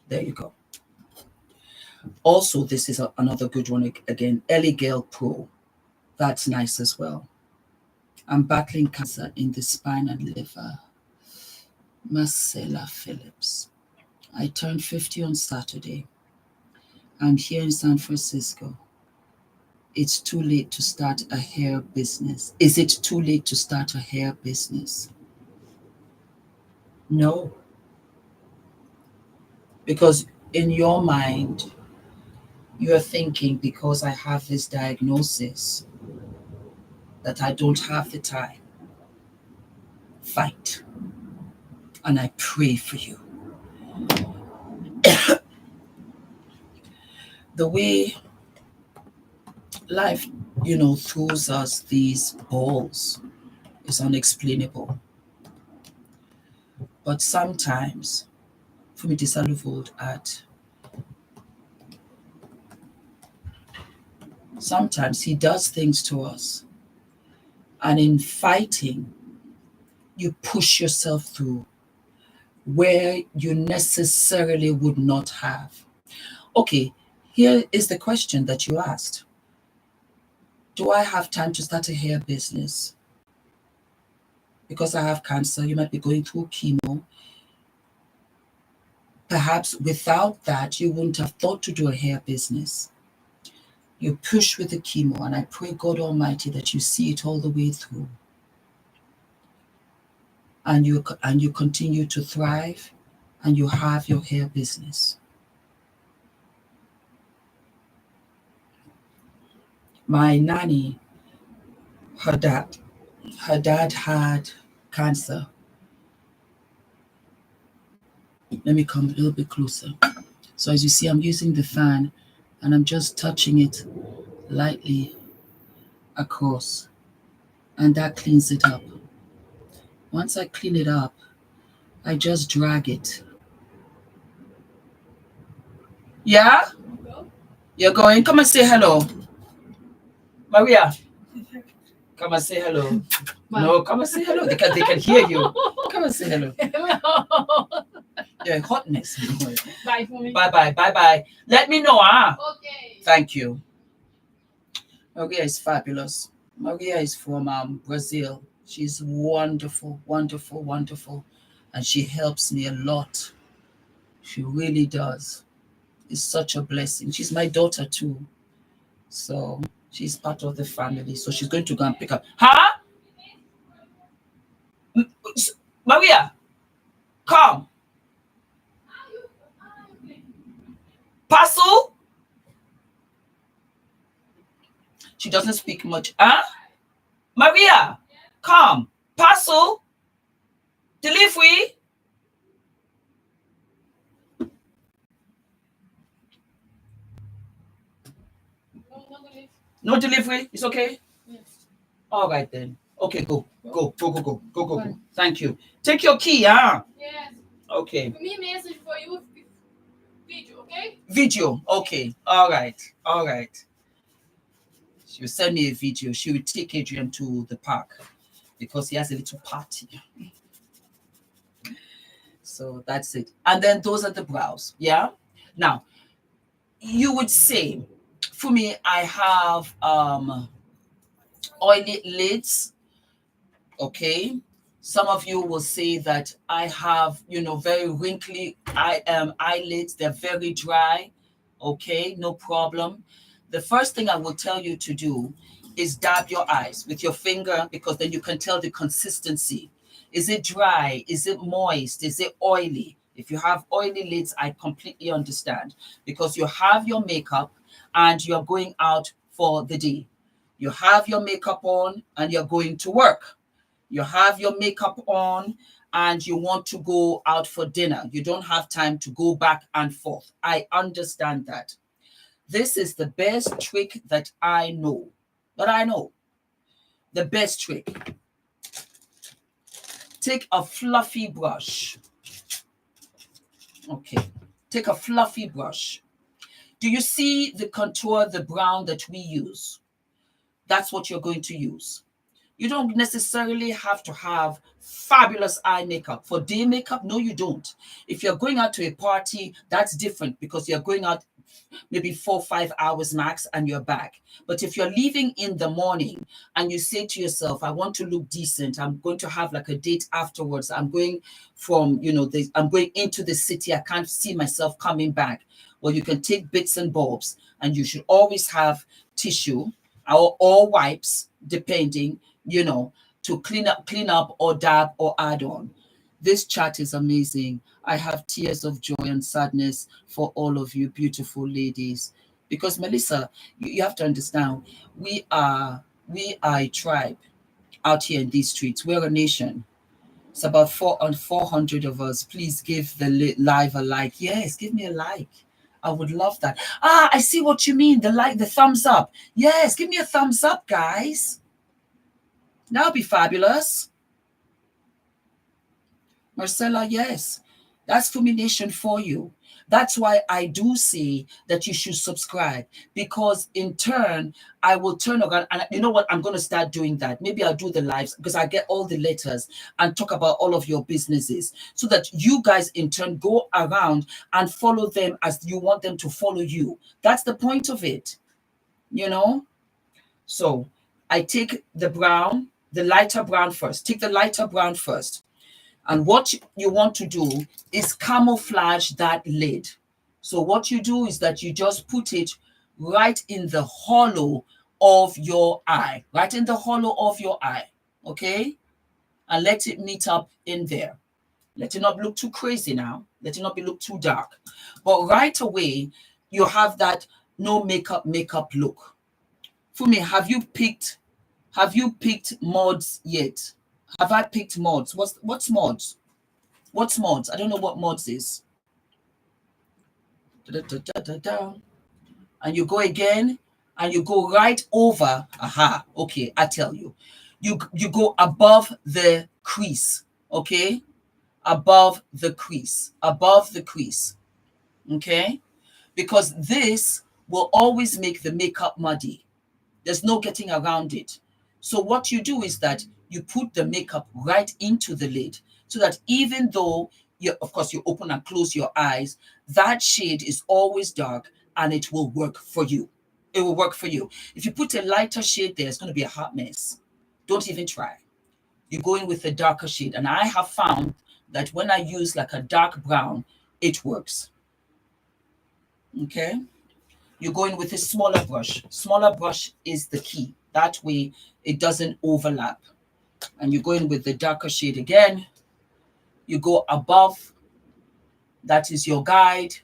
There you go. Also, this is another good one again, Eligale Pro. That's nice as well. I'm battling cancer in the spine and liver. Marcella Phillips. I turned 50 on Saturday. I'm here in San Francisco. It's too late to start a hair business. Is it too late to start a hair business? No. Because in your mind, you're thinking, because I have this diagnosis, that I don't have the time. Fight. And I pray for you. The way life, throws us these balls is unexplainable. But sometimes, Fumi Desalu-Vold sometimes he does things to us. And in fighting, you push yourself through where you necessarily would not have. Okay, here is the question that you asked. Do I have time to start a hair business? Because I have cancer, you might be going through chemo. Perhaps without that, you wouldn't have thought to do a hair business. You push with the chemo, and I pray God Almighty that you see it all the way through. And you continue to thrive, and you have your hair business. My nanny, her dad had cancer. Let me come a little bit closer. So as you see, I'm using the fan and I'm just touching it lightly across, and that cleans it up. Once I clean it up, I just drag it. Yeah? You're going? Come and say hello. Maria, come and say hello. No, come and say hello. They can hear you. Come and say hello. Hello. Yeah, hotness. Bye for me. Bye. Let me know, Okay. Thank you. Maria is fabulous. Maria is from Brazil. She's wonderful. And she helps me a lot. She really does. It's such a blessing. She's my daughter too. So she's part of the family. So she's going to go and pick up. Huh? Maria, come. Parcel? She doesn't speak much. Huh? Maria, come. Parcel? Delivery? No delivery? It's okay? Yes. All right then. Okay, go. Thank you. Take your key, huh? Yes. Okay. Me message for you video, okay? Video. Okay. All right. She'll send me a video. She will take Adrian to the park because he has a little party. So that's it. And then those are the brows. Yeah. Now, you would say, for me, I have oily lids. Okay. Some of you will say that I have, very wrinkly eyelids. They're very dry. Okay, no problem. The first thing I will tell you to do is dab your eyes with your finger, because then you can tell the consistency. Is it dry? Is it moist? Is it oily? If you have oily lids, I completely understand, because you have your makeup and you're going out for the day. You have your makeup on and you're going to work. You have your makeup on and you want to go out for dinner. You don't have time to go back and forth. I understand that. This is the best trick that I know. The best trick. Take a fluffy brush. Okay. Take a fluffy brush. Do you see the contour, the brown that we use? That's what you're going to use. You don't necessarily have to have fabulous eye makeup. For day makeup, no, you don't. If you're going out to a party, that's different, because you're going out maybe 4 or 5 hours max and you're back. But if you're leaving in the morning and you say to yourself, I want to look decent, I'm going to have like a date afterwards, I'm going from, I'm going into the city, I can't see myself coming back. Well, you can take bits and bobs, and you should always have tissue or wipes, depending, to clean up or dab or add on. This chat is amazing. I have tears of joy and sadness for all of you beautiful ladies. Because Melissa, you have to understand, we are a tribe out here in these streets. We're a nation. It's about 400 of us. Please give the live a like. Yes, give me a like. I would love that. I see what you mean. The like, the thumbs up. Yes, give me a thumbs up, guys. That'll be fabulous. Marcella, yes. That's FUMINATION for you. That's why I do say that you should subscribe, because in turn, I will turn around and you know what? I'm going to start doing that. Maybe I'll do the lives because I get all the letters and talk about all of your businesses so that you guys in turn go around and follow them as you want them to follow you. That's the point of it, you know? So I take the brown, the lighter brown first. Take the lighter brown first. And what you want to do is camouflage that lid. So what you do is that you just put it right in the hollow of your eye, right in the hollow of your eye, okay? And let it meet up in there. Let it not look too crazy now. Let it not look too dark. But right away, you have that no makeup look. Fumi, have you picked mods yet? Have I picked mods? What's mods? What's mods? I don't know what mods is. And you go again, and you go right over. Aha, okay, I tell you. You go above the crease, okay? Above the crease, okay? Because this will always make the makeup muddy. There's no getting around it. So what you do is that you put the makeup right into the lid so that even though of course you open and close your eyes, that shade is always dark and it will work for you. It will work for you. If you put a lighter shade there, it's going to be a hot mess. Don't even try. You go in with a darker shade. And I have found that when I use like a dark brown, it works. Okay? You go in with a smaller brush. Smaller brush is the key. That way it doesn't overlap. And you go in with the darker shade again. You go above. That is your guide.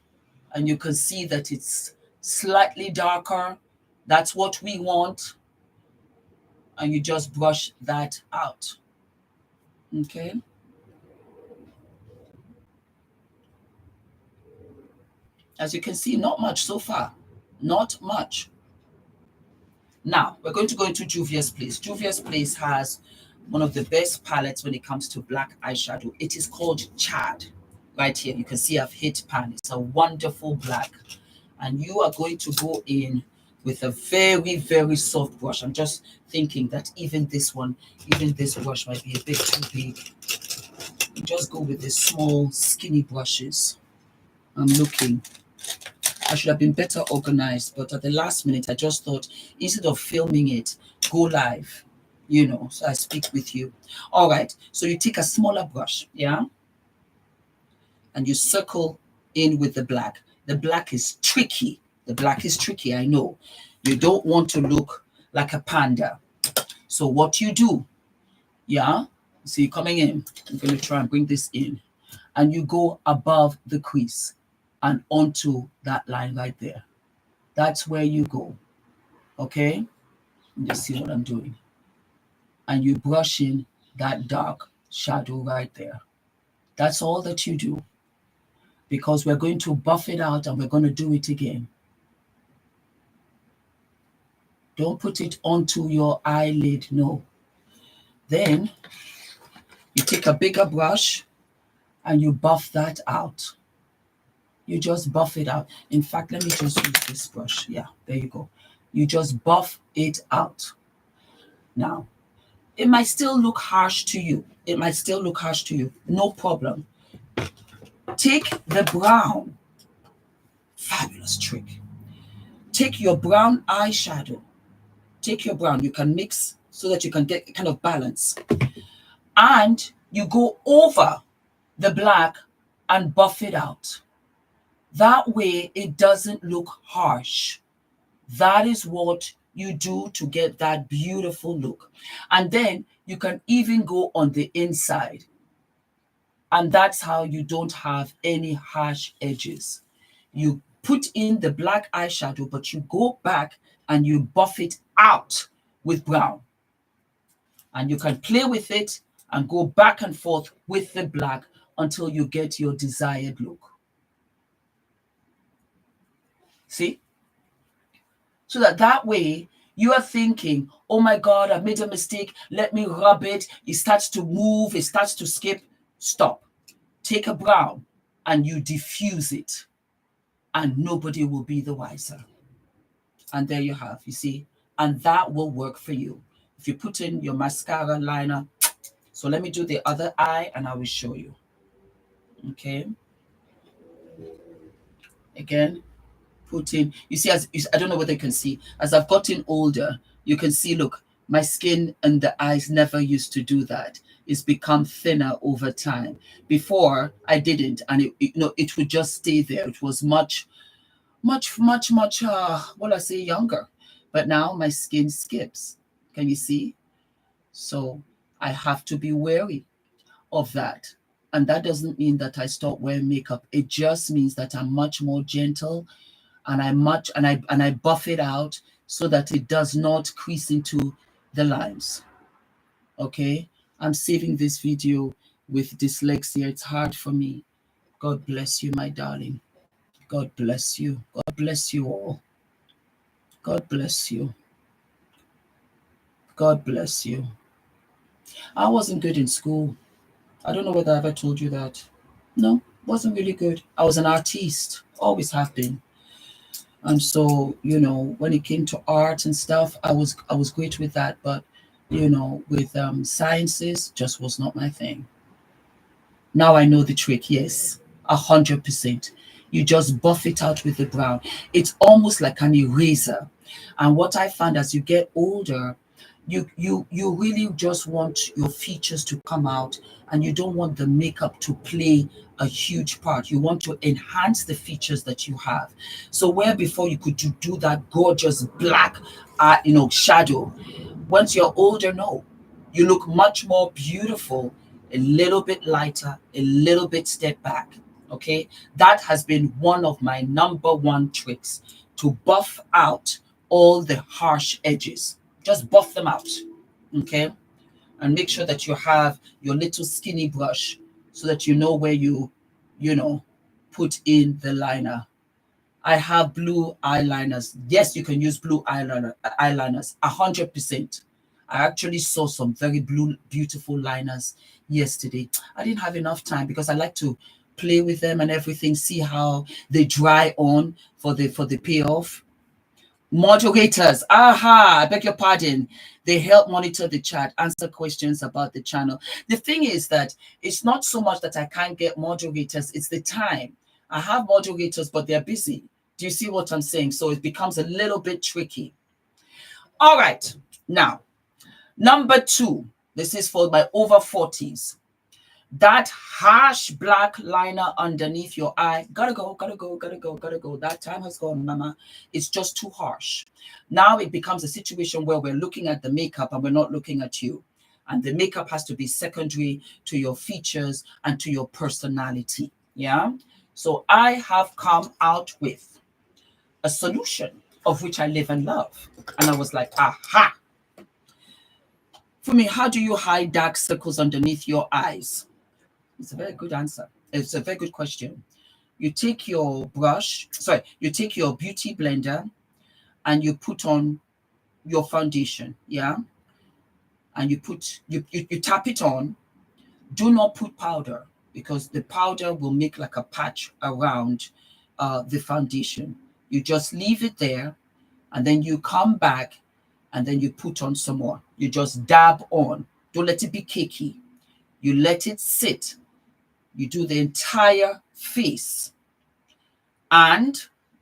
And you can see that it's slightly darker. That's what we want. And you just brush that out. Okay? As you can see, not much so far. Not much. Now, we're going to go into Juvia's Place. Juvia's Place has one of the best palettes when it comes to black eyeshadow. It is called Chad. Right here, you can see I've hit pan. It's a wonderful black. And you are going to go in with a very, very soft brush. I'm just thinking that even this brush might be a bit too big. You just go with the small, skinny brushes. I'm looking. I should have been better organized, but at the last minute, I just thought, instead of filming it, go live, you know, so I speak with you. All right, so you take a smaller brush, yeah? And you circle in with the black. The black is tricky. The black is tricky, I know. You don't want to look like a panda. So what you do, yeah? So you're coming in. I'm going to try and bring this in. And you go above the crease and onto that line right there. That's where you go. Okay? You see what I'm doing. And you brush in that dark shadow right there. That's all that you do. Because we're going to buff it out and we're going to do it again. Don't put it onto your eyelid, no. Then you take a bigger brush and you buff that out. You just buff it out. In fact, let me just use this brush. Yeah, there you go. You just buff it out. Now, it might still look harsh to you. It might still look harsh to you. No problem. Take the brown. Fabulous trick. Take your brown eyeshadow. Take your brown. You can mix so that you can get kind of balance. And you go over the black and buff it out. That way, it doesn't look harsh. That is what you do to get that beautiful look. And then you can even go on the inside. And that's how you don't have any harsh edges. You put in the black eyeshadow, but you go back and you buff it out with brown. And you can play with it and go back and forth with the black until you get your desired look. See? So that way you are thinking, oh my God, I made a mistake. Let me rub it. It starts to move. It starts to skip. Stop. Take a brown and you diffuse it. And nobody will be the wiser. And there you have, you see. And that will work for you. If you put in your mascara liner. So let me do the other eye and I will show you. Okay. Again. Put in, you see, as I don't know whether you can see, as I've gotten older, you can see, look, my skin and the eyes never used to do that. It's become thinner over time. Before I didn't, and it would just stay there. It was much, well, I say younger, but now my skin skips. Can you see? So I have to be wary of that. And that doesn't mean that I stop wearing makeup. It just means that I'm much more gentle. And I buff it out so that it does not crease into the lines. Okay, I'm saving this video with dyslexia. It's hard for me. God bless you, my darling. God bless you. God bless you all. God bless you. God bless you. I wasn't good in school. I don't know whether I ever told you that. No, wasn't really good. I was an artiste. Always have been. And so, when it came to art and stuff, I was great with that. But, with sciences, just was not my thing. Now I know the trick. Yes, 100%. You just buff it out with the brown. It's almost like an eraser. And what I found as you get older, you really just want your features to come out, and you don't want the makeup to play a huge part. You want to enhance the features that you have. So where before you could do that gorgeous black shadow, once you're older, no, you look much more beautiful, a little bit lighter, a little bit step back. Okay, that has been one of my number one tricks, to buff out all the harsh edges. Just buff them out. Okay, and make sure that you have your little skinny brush so that you know where you put in the liner. I have blue eyeliners. Yes, you can use blue eyeliners 100%. I actually saw some very beautiful liners yesterday. I didn't have enough time because I like to play with them and everything, see how they dry on for the payoff. Moderators, I beg your pardon. They help monitor the chat, answer questions about the channel. The thing is that it's not so much that I can't get moderators, it's the time. I have moderators, but they're busy. Do you see what I'm saying? So it becomes a little bit tricky. All right. Now, number 2. This is for my over 40s. That harsh black liner underneath your eye, gotta go. That time has gone, mama. It's just too harsh. Now it becomes a situation where we're looking at the makeup and we're not looking at you. And the makeup has to be secondary to your features and to your personality. Yeah. So I have come out with a solution of which I live and love. And I was like, aha. Fumi, how do you hide dark circles underneath your eyes? It's a very good answer. It's a very good question. You take your you take your beauty blender and you put on your foundation, yeah? And you tap it on. Do not put powder because the powder will make like a patch around the foundation. You just leave it there and then you come back and then you put on some more. You just dab on. Don't let it be cakey. You let it sit. You do the entire face and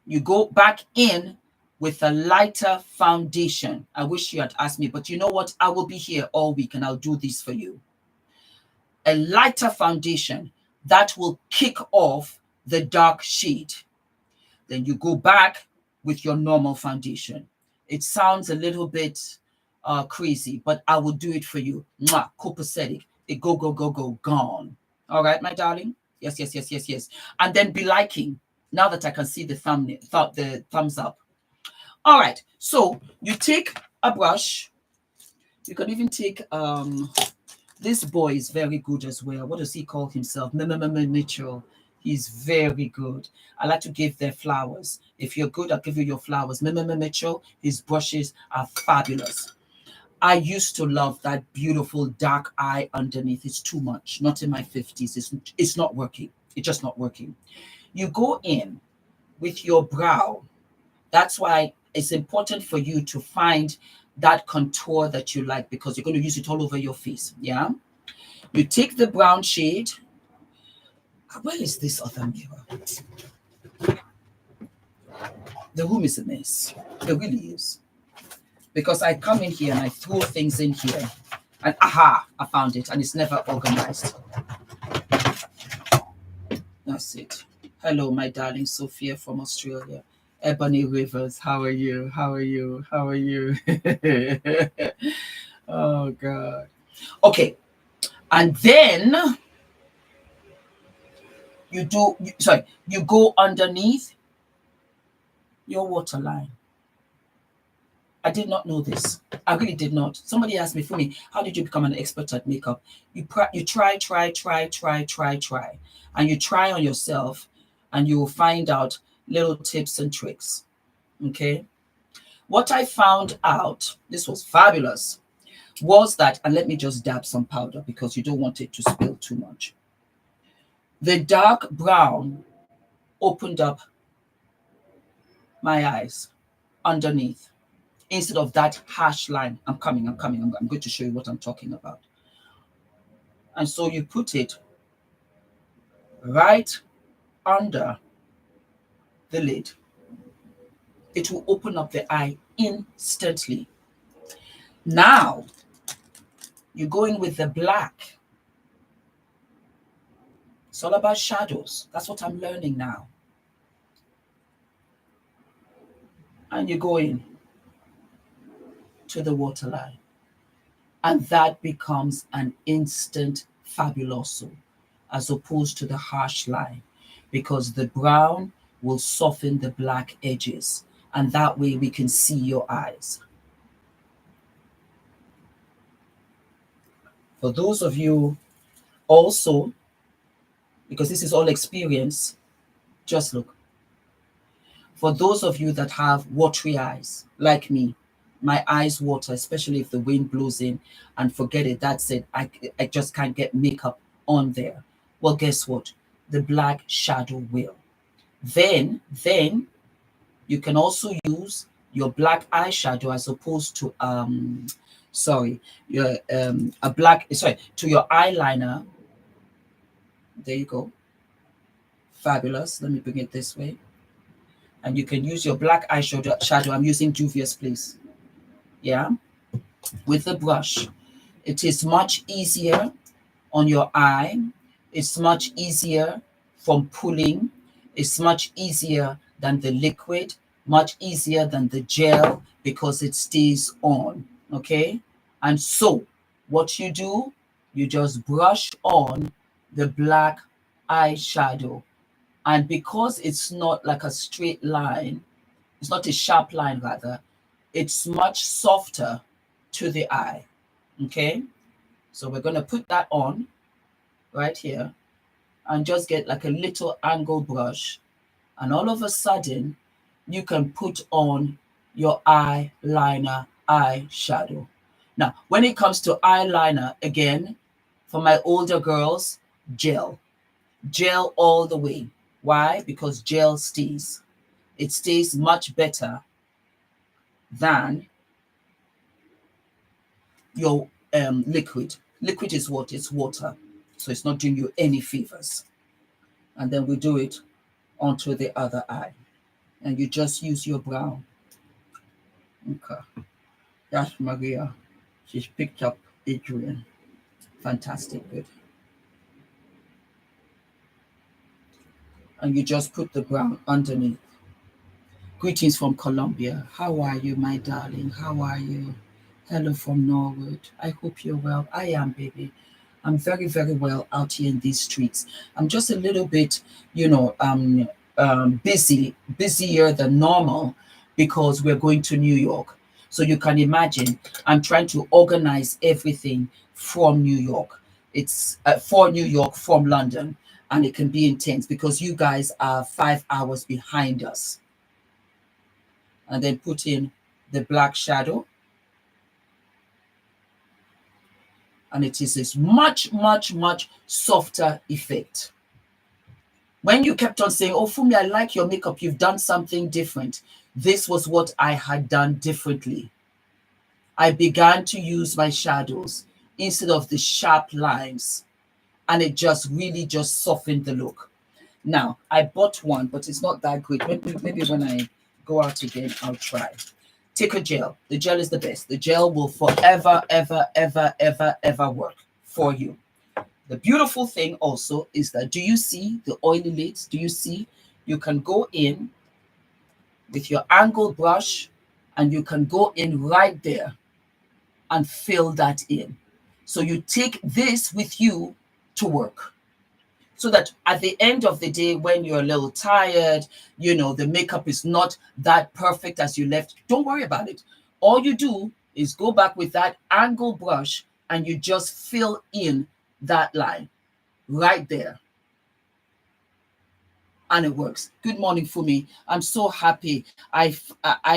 you go back in with a lighter foundation. I wish you had asked me, but you know what? I will be here all week and I'll do this for you. A lighter foundation that will kick off the dark shade. Then you go back with your normal foundation. It sounds a little bit crazy, but I will do it for you. Mwah, copacetic. It go, gone. All right, my darling. Yes, yes, yes, yes, yes. And then be liking. Now that I can see the the thumbs up. All right. So you take a brush. You can even take this boy is very good as well. What does he call himself? Mitchell. He's very good. I like to give their flowers. If you're good, I'll give you your flowers. Mitchell, his brushes are fabulous. I used to love that beautiful dark eye underneath. It's too much. Not in my 50s. It's not working. It's just not working. You go in with your brow. That's why it's important for you to find that contour that you like, because you're going to use it all over your face. Yeah. You take the brown shade. Where is this other mirror? The room is a mess. It really is. Because I come in here and I throw things in here. And aha, I found it. And it's never organized. That's it. Hello, my darling Sophia from Australia. Ebony Rivers, how are you? How are you? How are you? Oh, God. Okay. And then you go underneath your waterline. I did not know this. I really did not. Somebody asked me, Fumi, how did you become an expert at makeup? You try. And you try on yourself and you will find out little tips and tricks. Okay. What I found out, this was fabulous, was that, and let me just dab some powder because you don't want it to spill too much. The dark brown opened up my eyes underneath instead of that harsh line. I'm coming. I'm going to show you what I'm talking about. And so you put it right under the lid. It will open up the eye instantly. Now, you go in with the black. It's all about shadows. That's what I'm learning now. And you go in to the waterline. And that becomes an instant fabuloso, as opposed to the harsh line, because the brown will soften the black edges. And that way we can see your eyes. For those of you also, because this is all experience, just look. For those of you that have watery eyes, like me, my eyes water, especially if the wind blows in, and forget it, that's it. I just can't get makeup on there. Well, guess what? The black shadow will. Then you can also use your black eyeshadow as opposed to to your eyeliner. There you go. Fabulous. Let me bring it this way. And you can use your black eyeshadow. I'm using JUVIAS, please. Yeah. With the brush. It is much easier on your eye. It's much easier from pulling. It's much easier than the liquid. Much easier than the gel because it stays on. Okay. And so what you do, you just brush on the black eyeshadow. And because it's not like a straight line, it's not a sharp line rather, it's much softer to the eye. Okay. So we're going to put that on right here and just get like a little angle brush. And all of a sudden, you can put on your eyeliner eyeshadow. Now, when it comes to eyeliner, again, for my older girls, gel. Gel all the way. Why? Because gel stays. It stays much better than your liquid. Liquid is what? It's water. So it's not doing you any favors. And then we do it onto the other eye. And you just use your brown. Okay. That's Maria. She's picked up Adrian. Fantastic. Good. And you just put the brown underneath. Greetings from Colombia. How are you, my darling? How are you? Hello from Norwood. I hope you're well. I am, baby. I'm very, very well out here in these streets. I'm just a little bit, busier than normal because we're going to New York. So you can imagine, I'm trying to organize everything from New York. It's for New York from London, and it can be intense because you guys are 5 hours behind us. And then put in the black shadow. And it is this much, much, much softer effect. When you kept on saying, oh, Fumi, I like your makeup, you've done something different. This was what I had done differently. I began to use my shadows instead of the sharp lines. And it just really just softened the look. Now, I bought one, but it's not that great. Maybe when I go out again, I'll try. Take a gel. The gel is the best. The gel will forever, ever, ever, ever, ever work for you. The beautiful thing also is that, do you see the oily lids? Do you see? You can go in with your angled brush and you can go in right there and fill that in. So you take this with you to work. So that at the end of the day, when you're a little tired, the makeup is not that perfect as you left, don't worry about it. All you do is go back with that angle brush and you just fill in that line right there. And it works. Good morning, Fumi. I'm so happy. I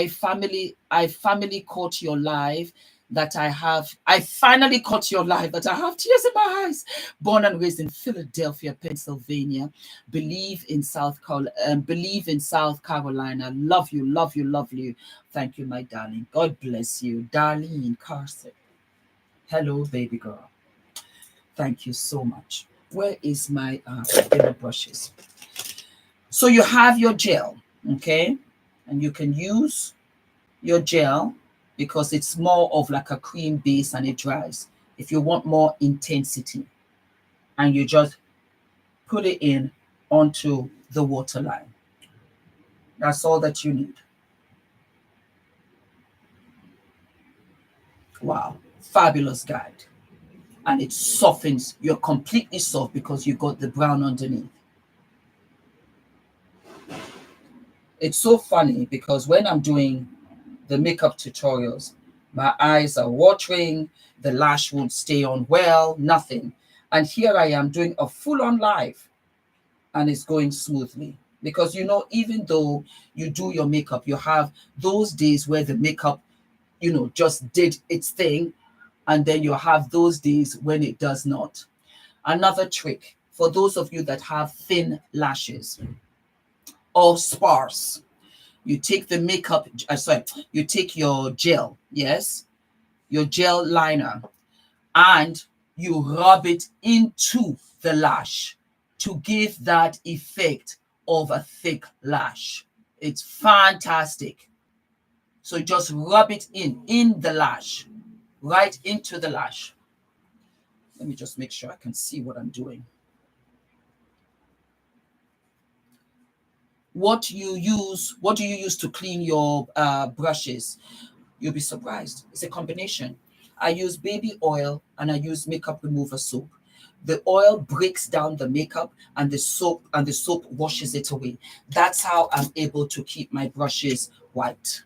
finally caught your live that I have. I finally caught your live that I have tears in my eyes. Born and raised in Philadelphia, Pennsylvania. Believe in South Carolina. Love you, love you, love you. Thank you, my darling. God bless you, Darlene Carson. Hello, baby girl. Thank you so much. Where is my brushes? So you have your gel, okay? And you can use your gel because it's more of like a cream base and it dries. If you want more intensity, and you just put it in onto the waterline. That's all that you need. Wow, fabulous guide. And it softens, you're completely soft because you got the brown underneath. It's so funny because when I'm doing the makeup tutorials, my eyes are watering, the lash won't stay on well, nothing. And here I am doing a full-on live and it's going smoothly. Because, even though you do your makeup, you have those days where the makeup, just did its thing. And then you have those days when it does not. Another trick for those of you that have thin lashes or sparse, you take the makeup, you take your gel, yes, your gel liner, and you rub it into the lash to give that effect of a thick lash. It's fantastic. So just rub it in the lash, right into the lash. Let me just make sure I can see what I'm doing. What do you use to clean your brushes? You'll be surprised. It's a combination. I use baby oil and I use makeup remover soap. The oil breaks down the makeup and the soap washes it away. That's how I'm able to keep my brushes white.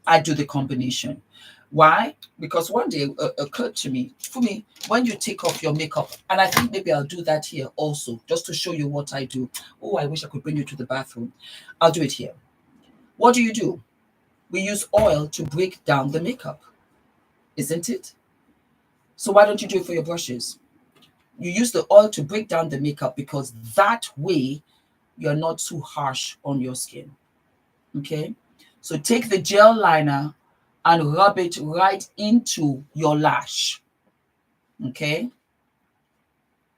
I do the combination. Why? Because one day it occurred to me, Fumi, when you take off your makeup, and I think maybe I'll do that here also, just to show you what I do. Oh, I wish I could bring you to the bathroom. I'll do it here. What do? We use oil to break down the makeup, isn't it? So why don't you do it for your brushes? You use the oil to break down the makeup because that way you're not too harsh on your skin. Okay? So take the gel liner and rub it right into your lash. Okay?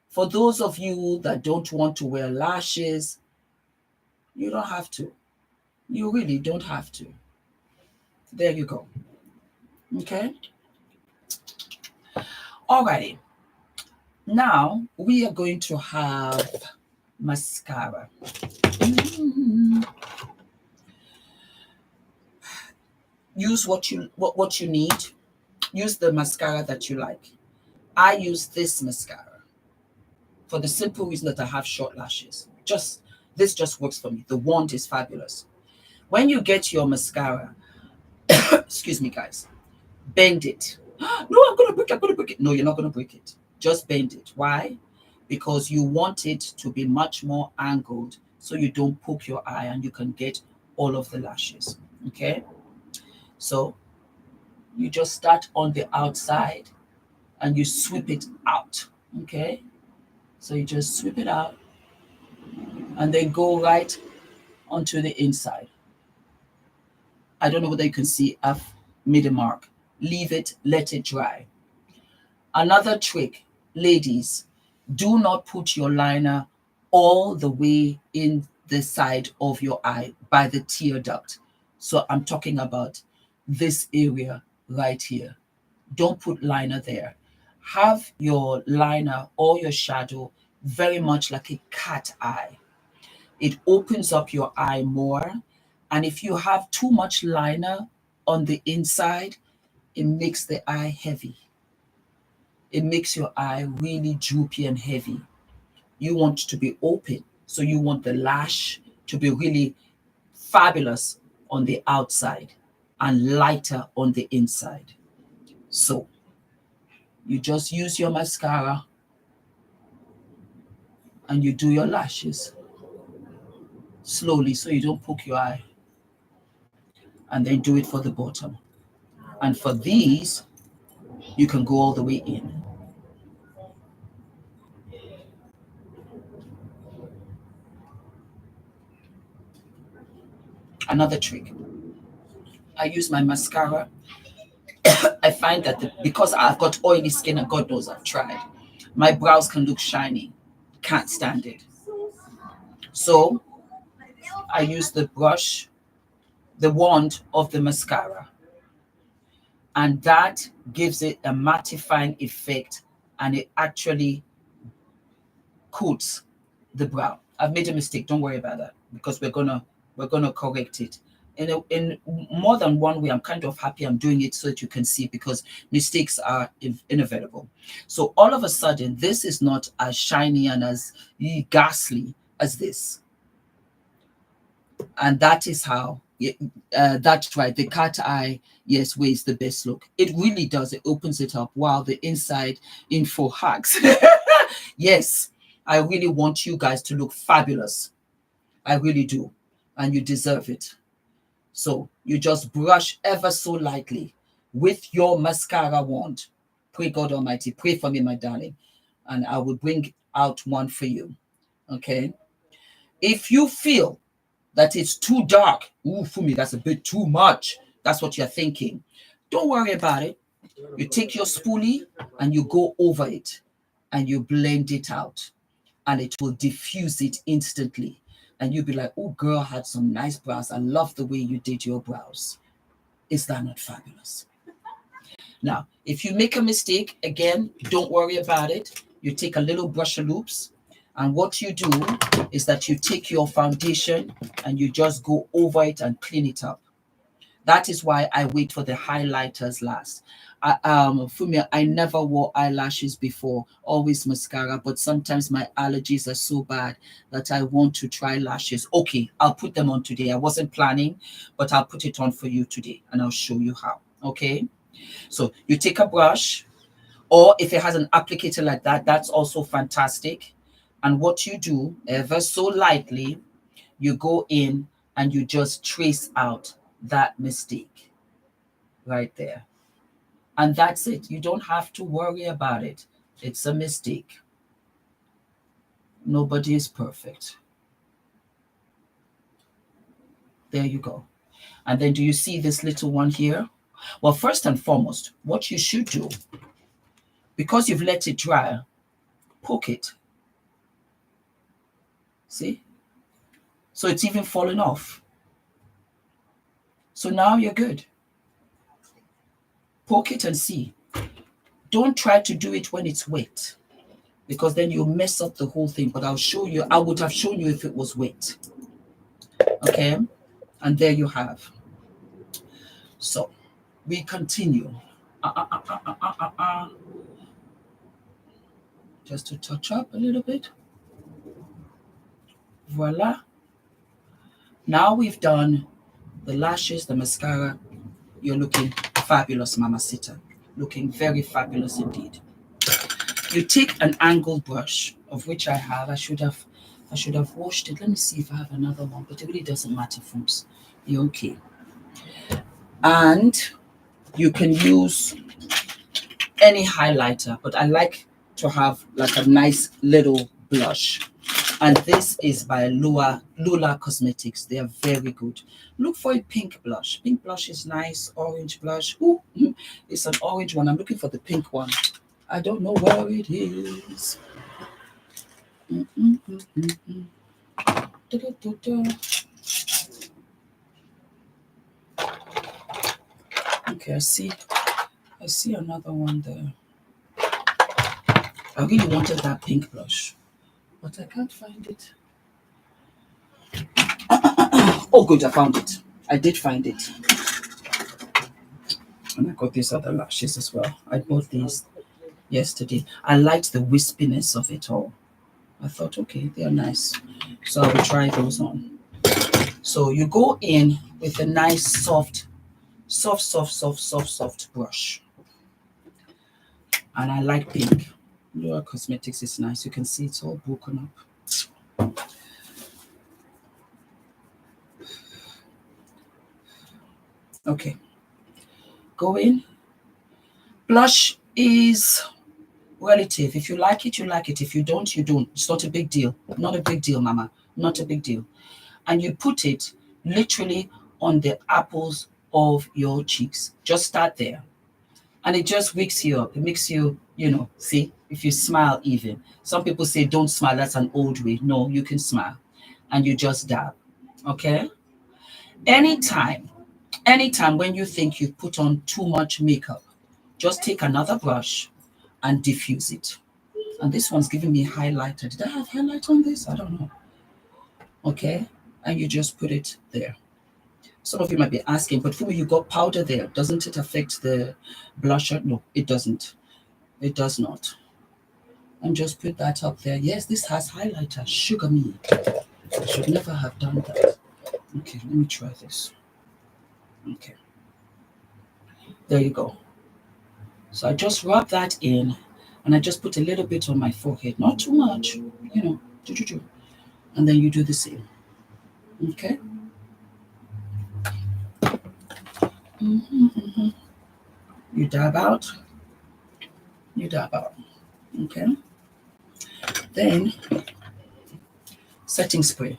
For those of you that don't want to wear lashes, you don't have to. You really don't have to. There you go. Okay? Alrighty. Now we are going to have mascara. Use what you need. Use the mascara that you like. I use this mascara for the simple reason that I have short lashes. This just works for me. The wand is fabulous. When you get your mascara, excuse me, guys, bend it. No, I'm going to break it. I'm going to break it. No, you're not going to break it. Just bend it. Why? Because you want it to be much more angled so you don't poke your eye and you can get all of the lashes. Okay? So you just start on the outside and you sweep it out. Okay? So you just sweep it out and then go right onto the inside. I don't know whether you can see I've made a mark. Leave it, let it dry. Another trick, ladies, do not put your liner all the way in the side of your eye by the tear duct. So I'm talking about this area right here. Don't put liner there. Have your liner or your shadow very much like a cat eye. It opens up your eye more. And if you have too much liner on the inside, it makes the eye heavy. It makes your eye really droopy and heavy. You want to be open. So you want the lash to be really fabulous on the outside and lighter on the inside. So you just use your mascara and you do your lashes slowly so you don't poke your eye. And then do it for the bottom. And for these, you can go all the way in. Another trick. I use my mascara. I find that because I've got oily skin and God knows I've tried, my brows can look shiny. Can't stand it. So I use the brush, the wand of the mascara. And that gives it a mattifying effect and it actually coats the brow. I've made a mistake. Don't worry about that because we're gonna correct it. In more than one way, I'm kind of happy I'm doing it so that you can see because mistakes are inevitable. So all of a sudden, this is not as shiny and as ghastly as this. And that is how, that's right, the cat eye, yes, way is the best look. It really does. It opens it up while the inside info hacks. Yes, I really want you guys to look fabulous. I really do. And you deserve it. So you just brush ever so lightly with your mascara wand. Pray God Almighty, pray for me, my darling, and I will bring out one for you. Okay. If you feel that it's too dark, ooh, Fumi, that's a bit too much. That's what you're thinking. Don't worry about it. You take your spoolie and you go over it and you blend it out and it will diffuse it instantly. And you'll be like, oh, girl had some nice brows. I love the way you did your brows. Is that not fabulous? Now, if you make a mistake, again, don't worry about it. You take a little brush of loops. And what you do is that you take your foundation and you just go over it and clean it up. That is why I wait for the highlighters last. Fumi, I never wore eyelashes before, always mascara, but sometimes my allergies are so bad that I want to try lashes. Okay, I'll put them on today. I wasn't planning, but I'll put it on for you today and I'll show you how. Okay, so you take a brush, or if it has an applicator like that, that's also fantastic. And what you do, ever so lightly, you go in and you just trace out that mistake right there. And that's it. You don't have to worry about it. It's a mistake. Nobody is perfect. There you go. And then do you see this little one here? Well, first and foremost, what you should do, because you've let it dry, poke it. See? So it's even fallen off. So now you're good. Poke it and see. Don't try to do it when it's wet, because then you'll mess up the whole thing. But I'll show you. I would have shown you if it was wet. Okay? And there you have. So we continue. just to touch up a little bit. Voila. Now we've done the lashes, the mascara. You're looking fabulous, Mamacita. Looking very fabulous indeed. You take an angled brush, of which I have. I should have washed it. Let me see if I have another one, but it really doesn't matter, folks. You're okay. And you can use any highlighter, but I like to have like a nice little blush. And this is by Lula Cosmetics. They are very good. Look for a pink blush. Pink blush is nice. Orange blush. Ooh, it's an orange one. I'm looking for the pink one. I don't know where it is. Okay, I see another one there. I really wanted that pink blush, but I can't find it. Oh, good, I found it. I did find it. And I got these other lashes as well. I bought these yesterday. I liked the wispiness of it all. I thought, okay, they're nice. So I will try those on. So you go in with a nice soft brush. And I like pink. Lura Cosmetics is nice. You can see it's all broken up. Okay. Go in. Blush is relative. If you like it, you like it. If you don't, you don't. It's not a big deal. Not a big deal, Mama. Not a big deal. And you put it literally on the apples of your cheeks. Just start there. And it just wakes you up. It makes you, see, if you smile even. Some people say don't smile. That's an old way. No, you can smile. And you just dab. Okay? Anytime when you think you've put on too much makeup, just take another brush and diffuse it. And this one's giving me highlighter. Did I have highlight on this? I don't know. Okay? And you just put it there. Some of you might be asking, but Fumi, you got powder there. Doesn't it affect the blusher? No, it doesn't. It does not. And just put that up there. Yes, this has highlighter. Sugar me. I should never have done that. Okay, let me try this. Okay. There you go. So I just rub that in, and I just put a little bit on my forehead. Not too much, and then you do the same. Okay? You dab out. You dab out. Okay? Then, setting spray.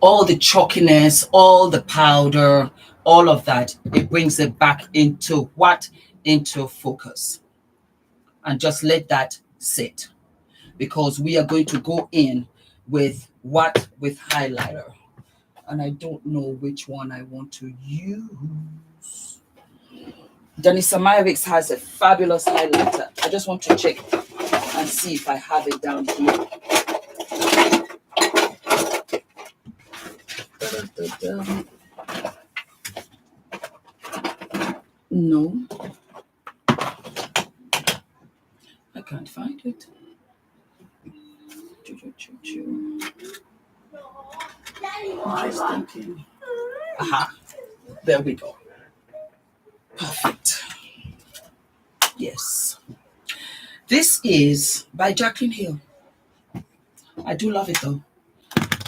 All the chalkiness, all the powder, all of that, it brings it back into what? Into focus. And just let that sit. Because we are going to go in with what? With highlighter. And I don't know which one I want to use. Danisa Myrix has a fabulous highlighter. I just want to check and see if I have it down here. No. I can't find it. I'm just thinking. Aha. There we go. Perfect. Yes. This is by Jacqueline Hill. I do love it though.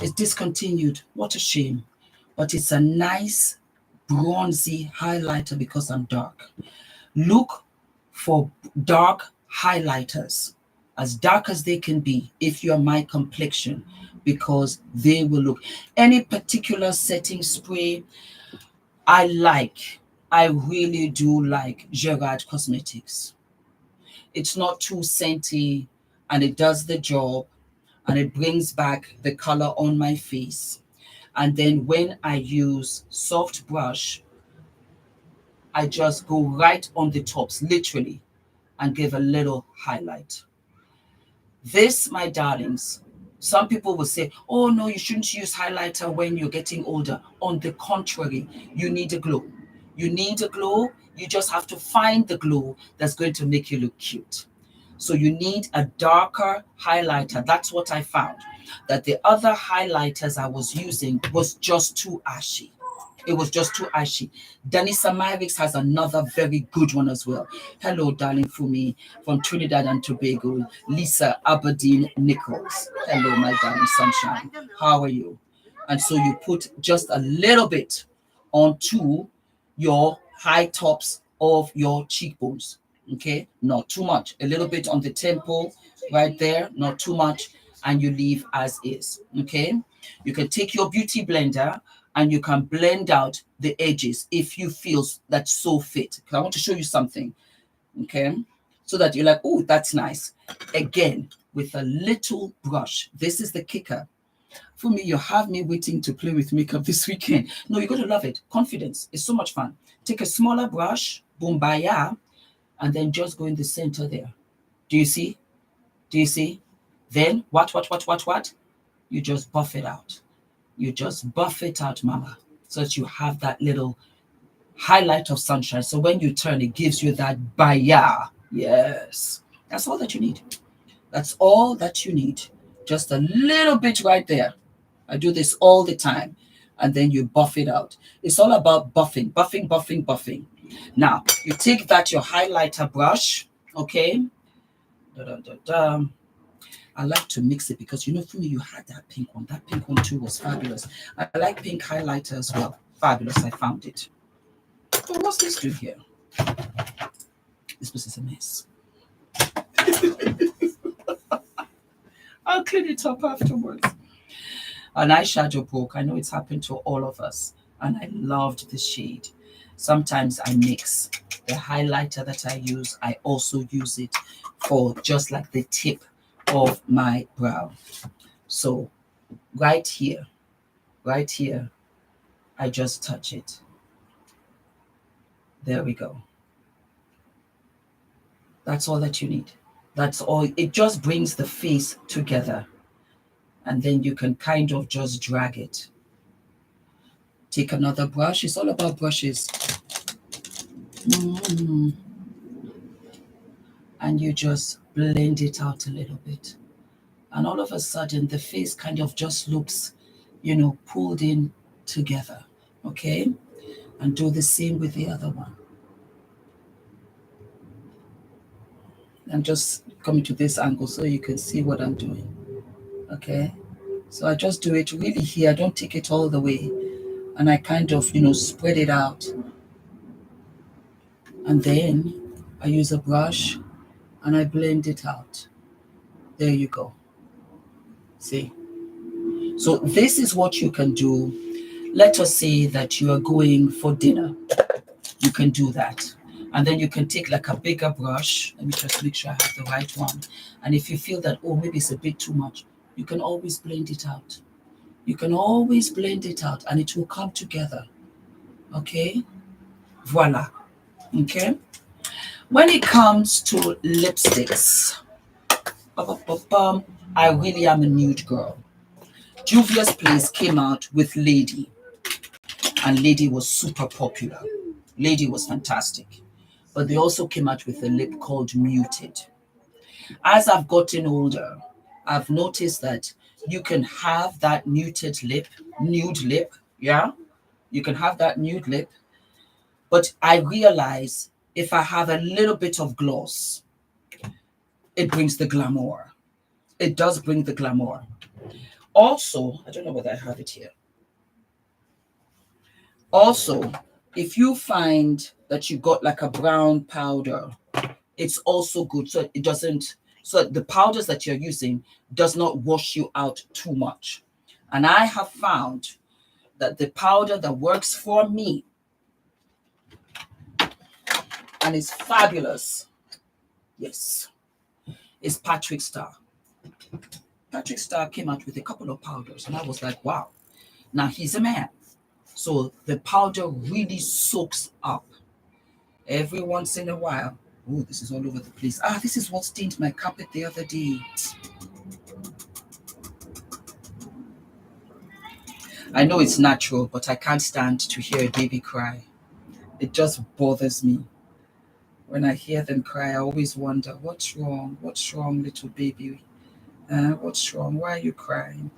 It's discontinued. What a shame. But it's a nice bronzy highlighter because I'm dark. Look for dark highlighters, as dark as they can be, if you're my complexion, because they will look. Any particular setting spray I really do like Gerard Cosmetics. It's not too scenty, and it does the job, and it brings back the color on my face. And then when I use soft brush, I just go right on the tops, literally, and give a little highlight. This, my darlings, some people will say, oh no, you shouldn't use highlighter when you're getting older. On the contrary, you need a glow. You need a glow. You just have to find the glow that's going to make you look cute. So you need a darker highlighter. That's what I found. That the other highlighters I was using was just too ashy. It was just too ashy. Danisa Mavix has another very good one as well. Hello, darling Fumi from Trinidad and Tobago. Lisa Aberdeen Nichols. Hello, my darling sunshine. How are you? And so you put just a little bit onto your high tops of your cheekbones. Okay, not too much. A little bit on the temple right there, not too much, and you leave as is. Okay, you can take your beauty blender and you can blend out the edges if you feel that's so fit. I want to show you something, okay, so that you're like, oh, that's nice. Again, with a little brush. This is the kicker. For me, you have me waiting to play with makeup this weekend. No, you're going to love it. Confidence. It's so much fun. Take a smaller brush, bombaya, and then just go in the center there. Do you see? Do you see? Then what? You just buff it out. You just buff it out, mama, so that you have that little highlight of sunshine. So when you turn, it gives you that baya. Yes. That's all that you need. That's all that you need. Just a little bit right there. I do this all the time. And then you buff it out. It's all about buffing, buffing, buffing, buffing. Now, you take that, your highlighter brush, okay? I like to mix it because, you know, for me, you had that pink one. That pink one too was fabulous. I like pink highlighter as well. Fabulous, I found it. But what's this do here? This was is a mess. I'll clean it up afterwards. An eyeshadow broke. I know it's happened to all of us. And I loved the shade. Sometimes I mix the highlighter that I use. I also use it for just like the tip of my brow. So right here, I just touch it. There we go. That's all that you need. That's all. It just brings the face together. And then you can kind of just drag it. Take another brush. It's all about brushes. And you just blend it out a little bit. And all of a sudden, the face kind of just looks, you know, pulled in together. Okay? And do the same with the other one. I'm just coming to this angle so you can see what I'm doing. Okay? So I just do it really here. I don't take it all the way. And I kind of, you know, spread it out. And then I use a brush and I blend it out. There you go. See? So this is what you can do. Let us say that you are going for dinner. You can do that. And then you can take like a bigger brush. Let me just make sure I have the right one. And if you feel that, oh, maybe it's a bit too much, you can always blend it out. You can always blend it out and it will come together. Okay? Voila. Okay? When it comes to lipsticks, I really am a nude girl. Juvia's Place came out with Lady. And Lady was super popular. Lady was fantastic. But they also came out with a lip called Muted. As I've gotten older, I've noticed that you can have that muted lip, nude lip, yeah? You can have that nude lip. But I realize if I have a little bit of gloss, it brings the glamour. It does bring the glamour. Also, I don't know whether I have it here. Also, if you find that you got like a brown powder, it's also good. So it doesn't, so the powders that you're using does not wash you out too much. And I have found that the powder that works for me and is fabulous, yes, is Patrick Star. Patrick Star came out with a couple of powders and I was like, wow. Now he's a man. So the powder really soaks up every once in a while. Oh, this is all over the place. Ah, this is what stained my carpet the other day. I know it's natural, but I can't stand to hear a baby cry. It just bothers me. When I hear them cry, I always wonder, what's wrong? What's wrong, little baby? What's wrong? Why are you crying?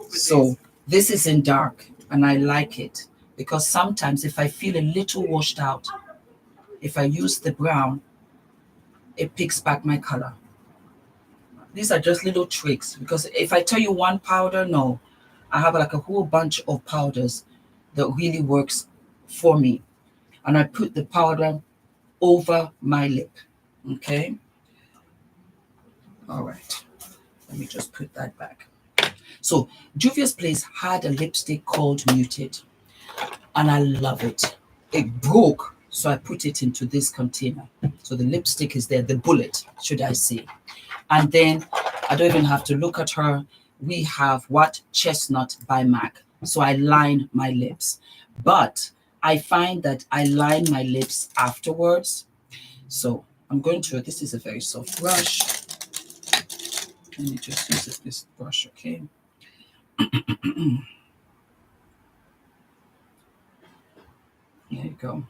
So this is in dark, and I like it because sometimes if I feel a little washed out, if I use the brown, it picks back my color. These are just little tricks because if I tell you one powder, no, I have like a whole bunch of powders that really works for me. And I put the powder over my lip. Okay. All right. Let me just put that back. So Juvia's Place had a lipstick called Muted, and I love it. It broke, so I put it into this container. So the lipstick is there, the bullet, should I say. And then I don't even have to look at her. We have what? Chestnut by MAC. So I line my lips. But I find that I line my lips afterwards. So I'm going to, this is a very soft brush. Let me just use this brush, okay? There you go.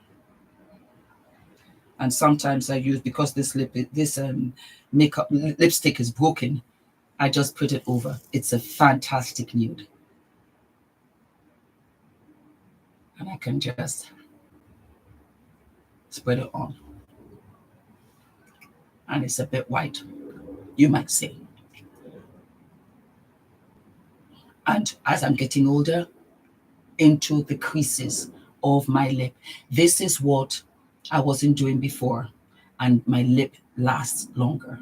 And sometimes I use, because this makeup lipstick is broken, I just put it over. It's a fantastic nude. And I can just spread it on. And it's a bit white, you might say. And as I'm getting older, into the creases of my lip. This is what I wasn't doing before, and my lip lasts longer.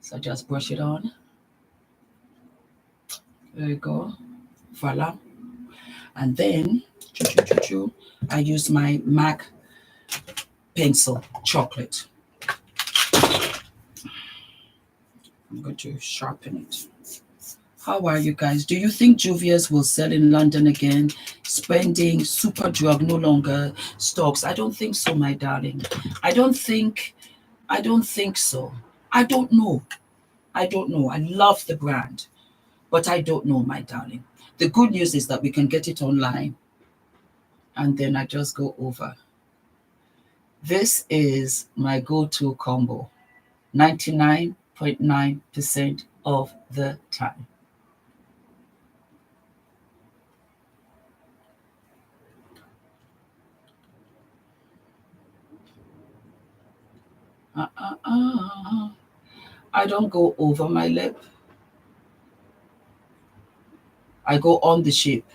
So just brush it on. There you go. Voila. And then, I use my MAC pencil, chocolate. I'm going to sharpen it. How are you guys? Do you think JUVIAS will sell in London again? Spending super drug no longer stocks? I don't think so, my darling. I don't think so. I don't know. I love the brand, but I don't know, my darling. The good news is that we can get it online. And then I just go over. This is my go-to combo. 99.9% of the time. I don't go over my lip. I go on the shape.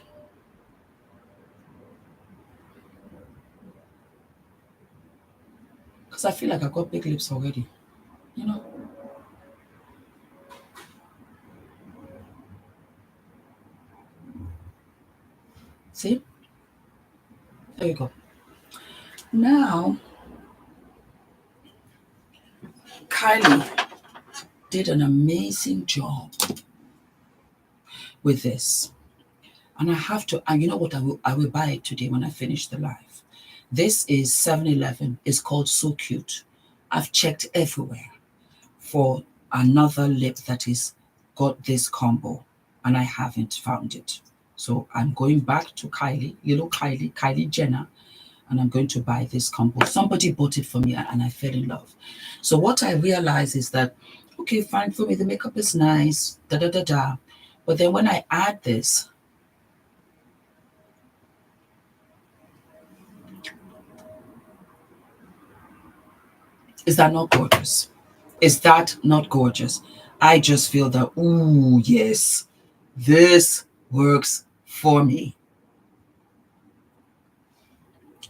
Because I feel like I got big lips already. You know? See? There you go. Now, Kylie did an amazing job with this. And I have to, and you know what, I will buy it today when I finish the live. This is 7-Eleven. It's called So Cute. I've checked everywhere for another lip that is got this combo, and I haven't found it. So I'm going back to Kylie, little Kylie Jenner, and I'm going to buy this combo. Somebody bought it for me and I fell in love. So what I realize is that, okay, fine, for me, the makeup is nice, But then when I add this, is that not gorgeous? Is that not gorgeous? I just feel that, ooh, yes, this works for me.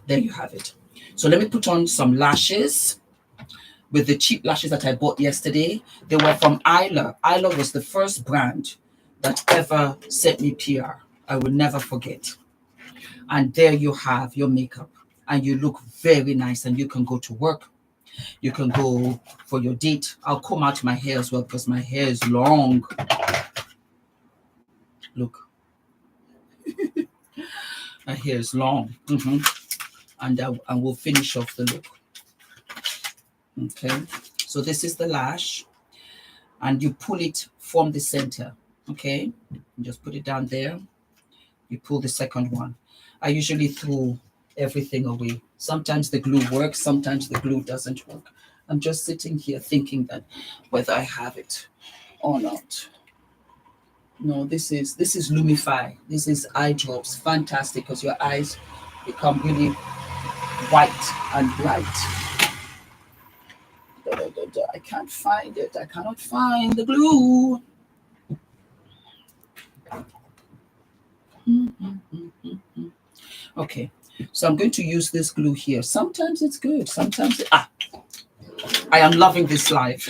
There you have it. So let me put on some lashes with the cheap lashes that I bought yesterday. They were from Isla. Isla was the first brand that ever sent me PR. I will never forget. And there you have your makeup. And you look very nice, and you can go to work. You can go for your date. I'll comb out my hair as well because my hair is long. Look. My hair is long. And we'll finish off the look. Okay. So this is the lash. And you pull it from the center. Okay. And just put it down there. You pull the second one. I usually throw everything away. Sometimes the glue works, sometimes the glue doesn't work. I'm just sitting here thinking that whether I have it or not. No, this is Lumify. This is eye drops. Fantastic, because your eyes become really white and bright. I can't find it. I cannot find the glue. Okay, so I'm going to use this glue here. Sometimes it's good. Sometimes I am loving this life.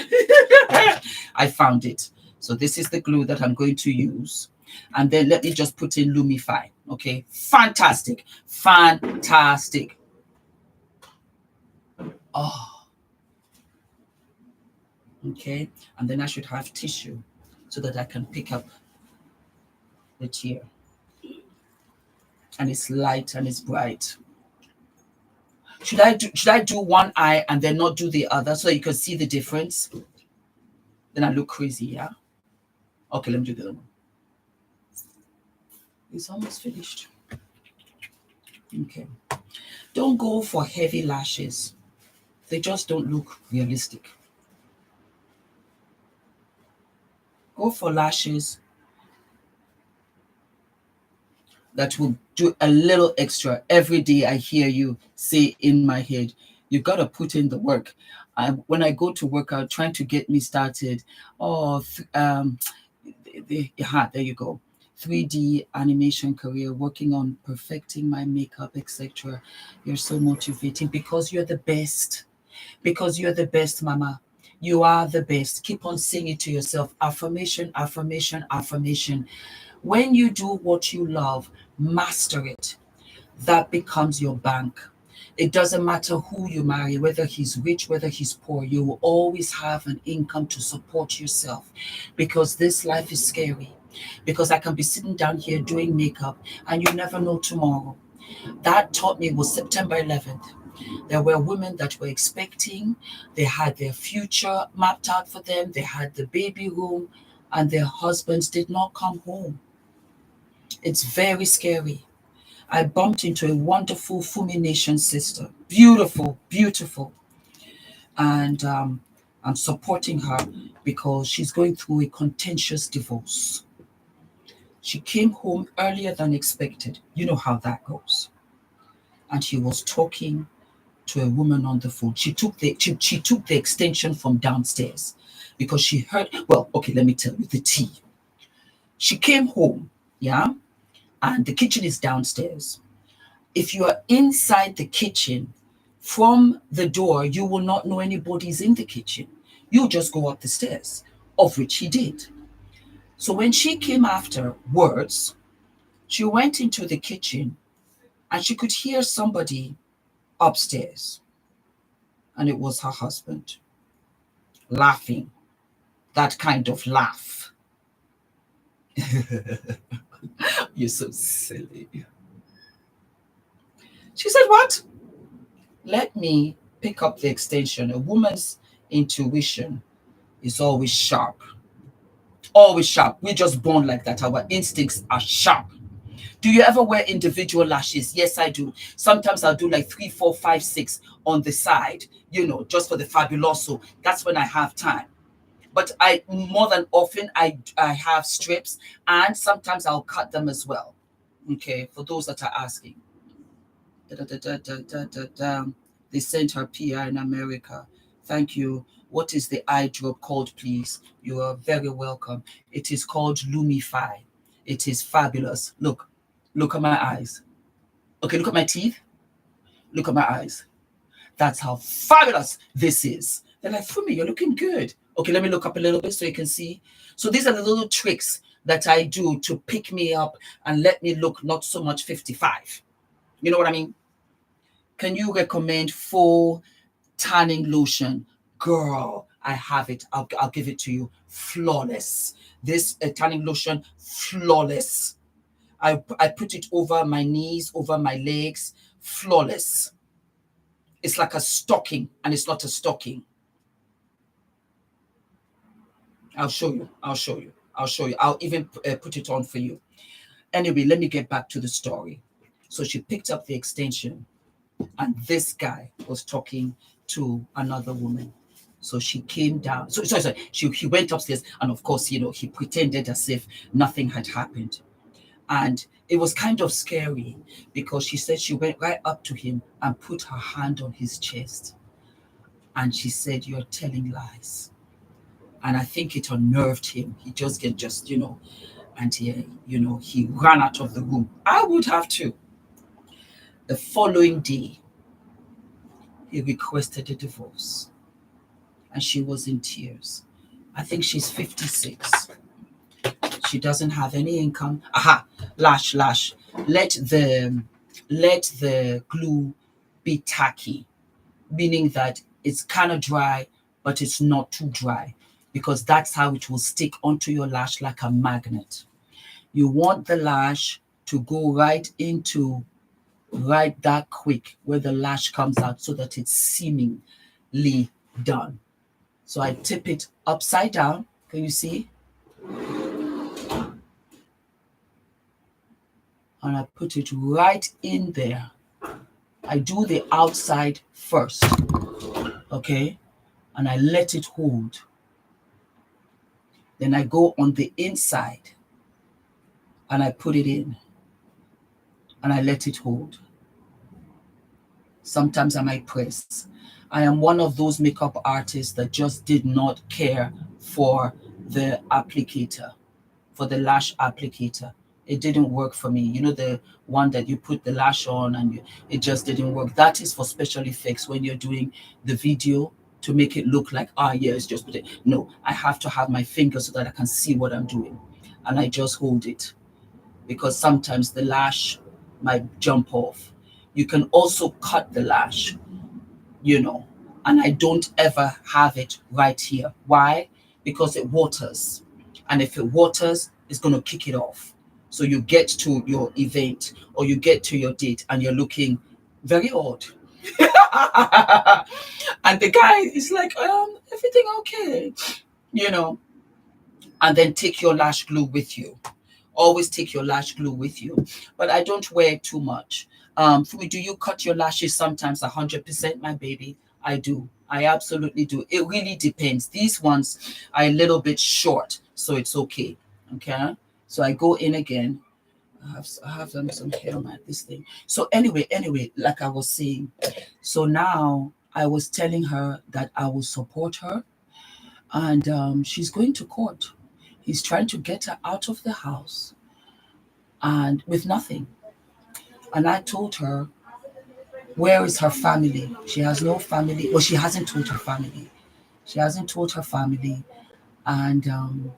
I found it. So this is the glue that I'm going to use. And then let me just put in Lumify. Okay, fantastic. Fantastic. Oh. Okay, and then I should have tissue so that I can pick up the tear. And it's light and it's bright. Should I do one eye and then not do the other so you can see the difference? Then I look crazy, yeah? Okay, let me do the other one. It's almost finished. Okay. Don't go for heavy lashes. They just don't look realistic. Go for lashes that will do a little extra. Every day I hear you say in my head, you got to put in the work. When I go to work out, trying to get me started, there you go. 3D animation career, working on perfecting my makeup, etc. You're so motivating because you're the best. Because you're the best, mama. You are the best. Keep on saying it to yourself. Affirmation, affirmation, affirmation. When you do what you love, master it. That becomes your bank. It doesn't matter who you marry, whether he's rich, whether he's poor, you will always have an income to support yourself, because this life is scary. Because I can be sitting down here doing makeup and you never know tomorrow. That taught me was September 11th. There were women that were expecting, they had their future mapped out for them, they had the baby room, and their husbands did not come home. It's very scary. I bumped into a wonderful FUMINATION sister. Beautiful, beautiful. And I'm supporting her because she's going through a contentious divorce. She came home earlier than expected. You know how that goes. And she was talking to a woman on the phone. She took the extension from downstairs because she heard, well, okay, let me tell you the tea. She came home, yeah, and the kitchen is downstairs. If you are inside the kitchen, from the door, you will not know anybody's in the kitchen. You'll just go up the stairs, of which he did. So when she came afterwards, she went into the kitchen and she could hear somebody upstairs. And it was her husband laughing, that kind of laugh. You're so silly. She said, what? Let me pick up the extension. A woman's intuition is always sharp. Always sharp. We're just born like that. Our instincts are sharp. Do you ever wear individual lashes? Yes, I do. Sometimes I'll do like 3, 4, 5, 6 on the side, just for the fabuloso. That's when I have time. But more than often, I have strips, and sometimes I'll cut them as well. Okay, for those that are asking. They sent her PR in America. Thank you. What is the eye drop called, please? You are very welcome. It is called Lumify. It is fabulous. Look at my eyes. Okay, look at my teeth. Look at my eyes. That's how fabulous this is. They're like, Fumi, you're looking good. Okay, let me look up a little bit so you can see. So these are the little tricks that I do to pick me up and let me look not so much 55. You know what I mean? Can you recommend full tanning lotion? Girl, I have it. I'll give it to you. Flawless. This tanning lotion, flawless. I put it over my knees, over my legs. Flawless. It's like a stocking, and it's not a stocking. I'll show you. I'll even put it on for you. Anyway, let me get back to the story. So she picked up the extension and this guy was talking to another woman. So she came down. So sorry. He went upstairs, and of course, you know, he pretended as if nothing had happened. And it was kind of scary because she said she went right up to him and put her hand on his chest. And she said, "You're telling lies." And I think it unnerved him. He just you know, and he ran out of the room. I would have too. The following day, he requested a divorce, and she was in tears. I think she's 56. She doesn't have any income. Aha, lash. Let the glue be tacky, meaning that it's kind of dry, but it's not too dry, because that's how it will stick onto your lash like a magnet. You want the lash to go right that quick where the lash comes out, so that it's seemingly done. So I tip it upside down. Can you see? And I put it right in there. I do the outside first, okay? And I let it hold. Then I go on the inside and I put it in and I let it hold. Sometimes I might press. I am one of those makeup artists that just did not care for the applicator, for the lash applicator. It didn't work for me. You know, the one that you put the lash on and it just didn't work. That is for special effects when you're doing the video to make it look like, yeah, it's just put it. No, I have to have my finger so that I can see what I'm doing. And I just hold it, because sometimes the lash might jump off. You can also cut the lash, you know, and I don't ever have it right here. Why? Because it waters. And if it waters, it's going to kick it off. So you get to your event or you get to your date and you're looking very odd. And the guy is like, everything okay, you know. And then take your lash glue with you. Always take your lash glue with you. But I don't wear it too much. Fumi, do you cut your lashes sometimes 100%, my baby? I do. I absolutely do. It really depends. These ones are a little bit short, so it's okay. Okay. So I go in again. I have some hair on this thing. So anyway, like I was saying, so now I was telling her that I will support her, and she's going to court. He's trying to get her out of the house, and with nothing. And I told her, where is her family? She has no family. Well, she hasn't told her family. She hasn't told her family, and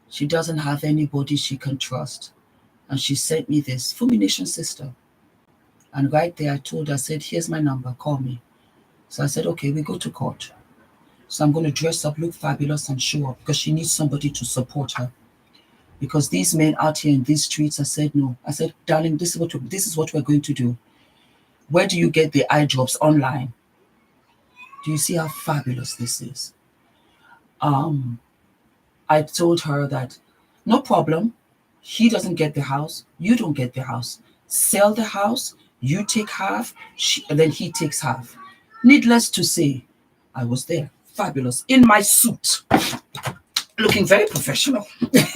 she doesn't have anybody she can trust. And she sent me this FUMINATION sister. And right there, I told her, I said, here's my number, call me. So I said, okay, we go to court. So I'm going to dress up, look fabulous, and show up, because she needs somebody to support her. Because these men out here in these streets, I said, no. I said, darling, this is what we're going to do. Where do you get the eye drops? Online. Do you see how fabulous this is? I told her that, no problem. He doesn't get the house. You don't get the house. Sell the house. You take half. And then he takes half. Needless to say, I was there. Fabulous. In my suit. Looking very professional. The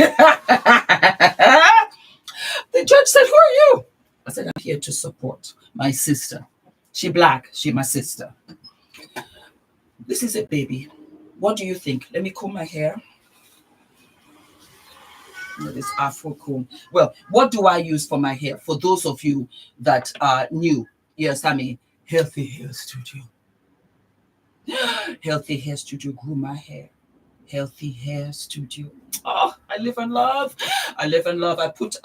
judge said, who are you? I said, I'm here to support my sister. She black. She my sister. This is it, baby. What do you think? Let me comb my hair. This Afro comb. Well, what do I use for my hair? For those of you that are new, yes, I mean, Healthy Hair Studio. Healthy Hair Studio grew my hair. Healthy Hair Studio. Oh, I live and love. I live and love. I put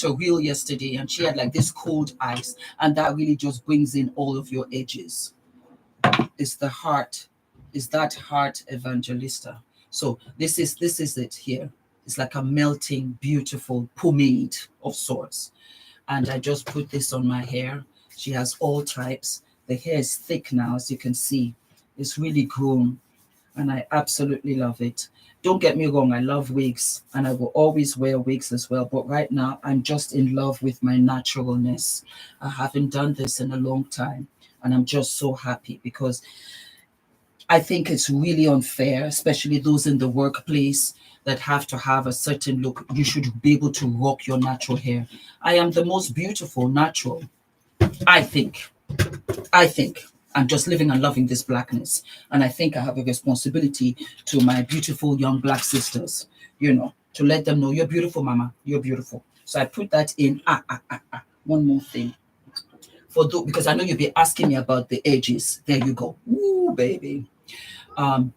a reel yesterday, and she had like this cold ice, and that really just brings in all of your edges. It's the heart. Is that heart evangelista? So this is it here. It's like a melting, beautiful pomade of sorts. And I just put this on my hair. She has all types. The hair is thick now, as you can see. It's really grown. and I absolutely love it. Don't get me wrong, I love wigs, and I will always wear wigs as well. But right now, I'm just in love with my naturalness. I haven't done this in a long time, and I'm just so happy because I think it's really unfair, especially those in the workplace that have to have a certain look. You should be able to rock your natural hair. I am the most beautiful natural, I think. I think I'm just living and loving this blackness. And I think I have a responsibility to my beautiful young black sisters, to let them know you're beautiful, mama. You're beautiful. So I put that in. One more thing. Because I know you'll be asking me about the edges. There you go. Ooh, baby.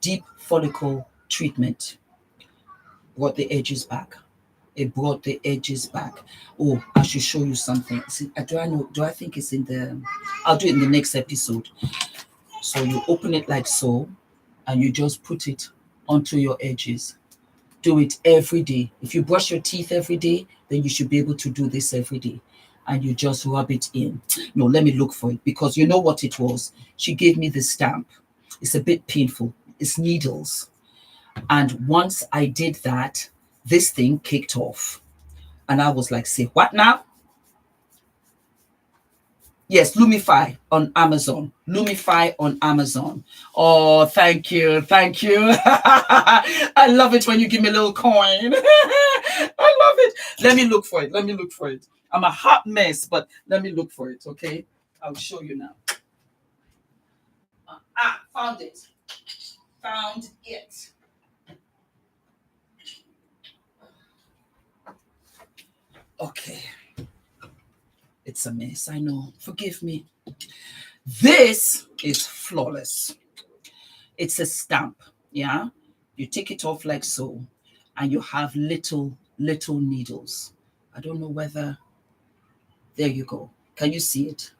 Deep follicle treatment brought the edges back. It brought the edges back. Oh, I should show you something. See, do I think it's in the, I'll do it in the next episode. So you open it like so, and you just put it onto your edges. Do it every day. If you brush your teeth every day, then you should be able to do this every day. And you just rub it in. No, let me look for it, because you know what it was. She gave me the stamp. It's a bit painful. It's needles. And once I did that, this thing kicked off. And I was like, say, what now? Yes, Lumify on Amazon. Lumify on Amazon. Oh, thank you. Thank you. I love it when you give me a little coin. I love it. Let me look for it. Let me look for it. I'm a hot mess, but let me look for it, okay? I'll show you now. Found it. Found it. Okay. It's a mess, I know. Forgive me. This is flawless. It's a stamp, yeah? You take it off like so, and you have little needles. I don't know whether... There you go. Can you see it?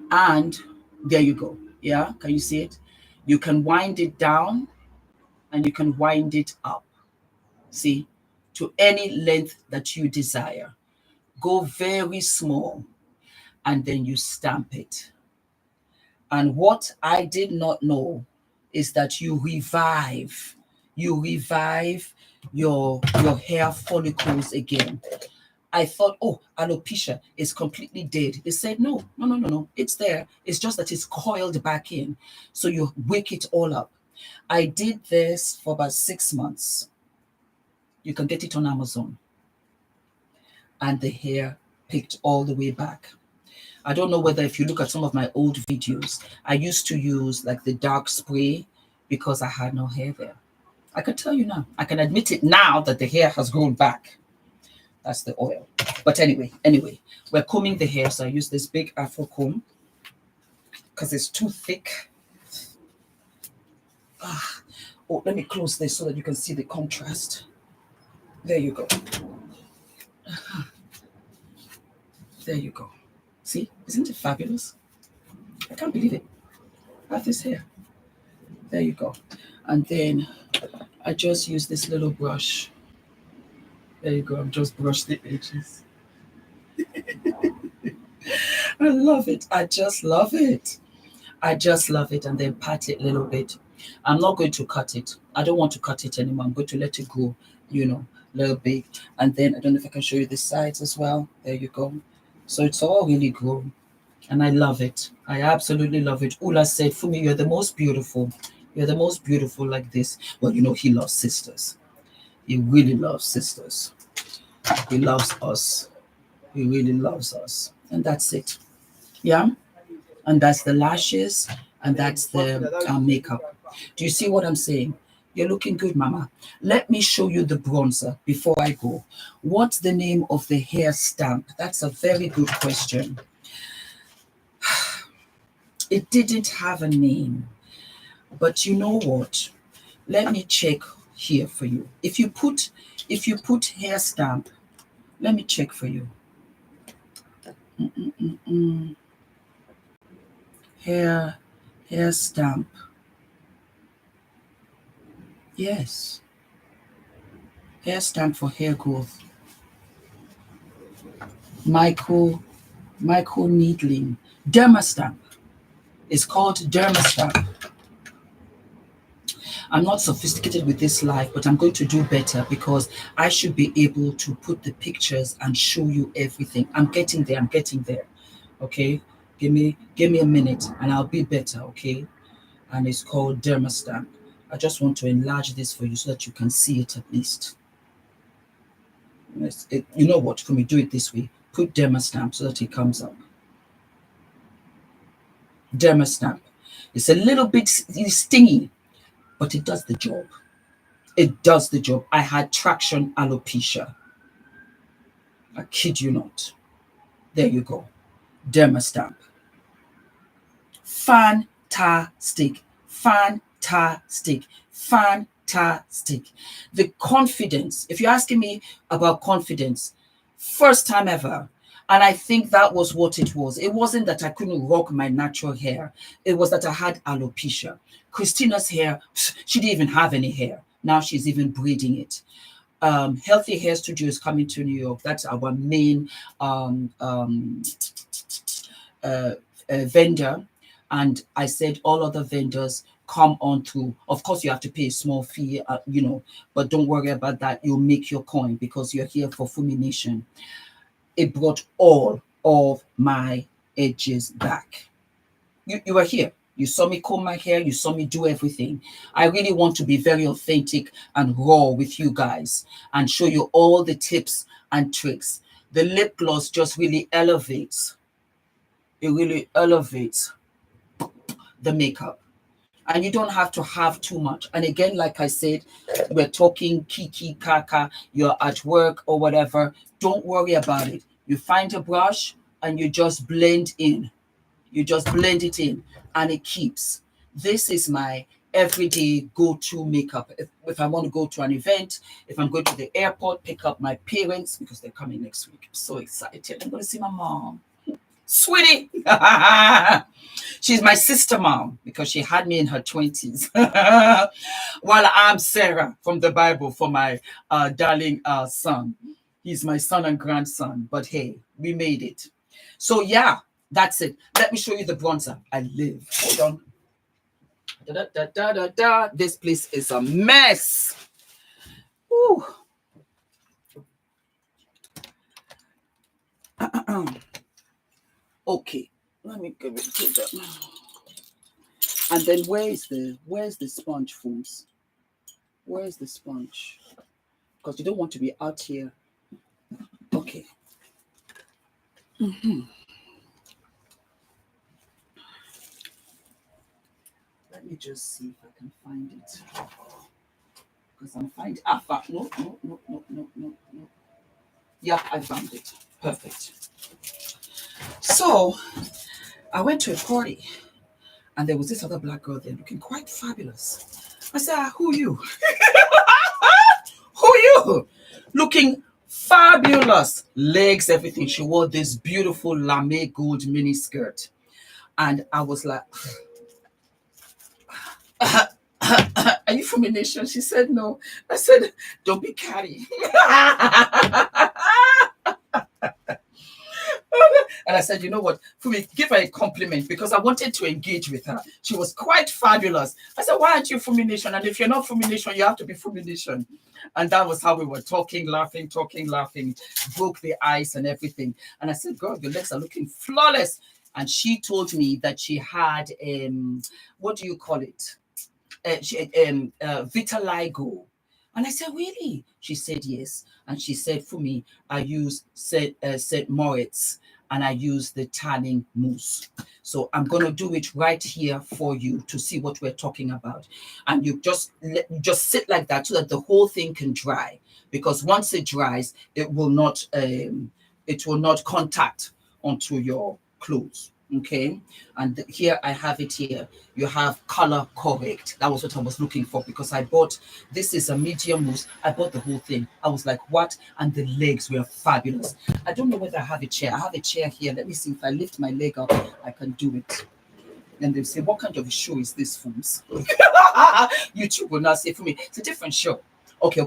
And there you go. Yeah? Can you see it? You can wind it down, and you can wind it up. See? To any length that you desire. Go very small, and then you stamp it. And what I did not know is that you revive your hair follicles again. I thought, oh, alopecia is completely dead. They said, no. It's there. It's just that it's coiled back in. So you wake it all up. I did this for about 6 months. You can get it on Amazon. And the hair picked all the way back. I don't know whether if you look at some of my old videos, I used to use like the dark spray because I had no hair there. I can tell you now. I can admit it now that the hair has grown back. That's the oil. But anyway, we're combing the hair. So I use this big Afro comb because it's too thick. Oh, let me close this so that you can see the contrast. There you go. There you go. See, isn't it fabulous? I can't believe it. I have this hair. There you go. And then I just use this little brush. There you go. I've just brushed the edges. I love it. I just love it. I just love it. And then pat it a little bit. I'm not going to cut it. I don't want to cut it anymore. I'm going to let it grow, a little bit. And then I don't know if I can show you the sides as well. There you go. So it's all really grown. And I love it. I absolutely love it. Ula said, Fumi, you're the most beautiful. You're the most beautiful like this. Well, he loves sisters. He really loves sisters. He loves us. He really loves us. And that's it. Yeah? And that's the lashes. And that's the makeup. Do you see what I'm saying? You're looking good, mama. Let me show you the bronzer before I go. What's the name of the hair stamp? That's a very good question. It didn't have a name. But you know what? Let me check here for you. If you put hair stamp, let me check for you. Hair stamp. Yes. Hair stamp for hair growth. Micro needling. Derma stamp. It's called derma stamp. I'm not sophisticated with this life, but I'm going to do better because I should be able to put the pictures and show you everything. I'm getting there. I'm getting there. Okay. Give me a minute and I'll be better. Okay. And it's called Dermastamp. I just want to enlarge this for you so that you can see it at least. You know what? Can we do it this way? Put Dermastamp so that it comes up. Dermastamp. It's a little bit stingy, but it does the job. It does the job. I had traction alopecia. I kid you not. There you go. Dermastamp. Fantastic. Fantastic. Fantastic. The confidence. If you're asking me about confidence, first time ever. And I think that was what it was. It wasn't that I couldn't rock my natural hair. It was that I had alopecia. Christina's hair, she didn't even have any hair. Now she's even breeding it. Healthy Hair Studio is coming to New York. That's our main vendor. And I said all other vendors come on through. Of course, you have to pay a small fee, but don't worry about that. You'll make your coin because you're here for FUMINATION. It brought all of my edges back. You were here. You saw me comb my hair. You saw me do everything. I really want to be very authentic and raw with you guys and show you all the tips and tricks. The lip gloss just really elevates. It really elevates the makeup. And you don't have to have too much. And again, like I said, we're talking kiki kaka, you're at work or whatever. Don't worry about it. You find a brush and you just blend in. You just blend it in and it keeps. This is my everyday go-to makeup. If I want to go to an event, if I'm going to the airport, pick up my parents because they're coming next week. I'm so excited. I'm going to see my mom. Sweetie. She's my sister mom because she had me in her 20s. While I'm Sarah from the Bible for my darling son. He's my son and grandson. But hey, we made it. So yeah, that's it. Let me show you the bronzer. I live. Hold on. Da, da, da, da, da. This place is a mess. Ooh. Okay, let me give it to them. And then where's the sponge, Fooms? Where's the sponge? Because you don't want to be out here. Okay. Let me just see if I can find it. Because I'm finding no. Yeah, I found it. Perfect. So I went to a party and there was this other black girl there looking quite fabulous. I said, who are you? Who are you? Looking fabulous. Legs, everything. She wore this beautiful lame gold mini skirt. And I was like, are you from a nation? She said, no. I said, don't be catty. And I said, you know what, Fumi, give her a compliment because I wanted to engage with her. She was quite fabulous. I said, why aren't you FUMINATION? And if you're not FUMINATION, you have to be FUMINATION. And that was how we were talking, laughing, broke the ice and everything. And I said, girl, your legs are looking flawless. And she told me that she had, what do you call it? Vitiligo. And I said, really? She said, yes. And she said, for me, I use St. Moritz and I use the tanning mousse. So I'm going to do it right here for you to see what we're talking about. And you just sit like that so that the whole thing can dry. Because once it dries, it will not contact onto your clothes. Okay, and here I have it here. You have color correct. That was what I was looking for because I bought, this is a medium mousse. I bought the whole thing. I was like, what? And the legs were fabulous. I don't know whether I have a chair. I have a chair here. Let me see if I lift my leg up, I can do it. And they'll say, what kind of a show is this, Fooms? YouTube will not say for me, it's a different show. Okay.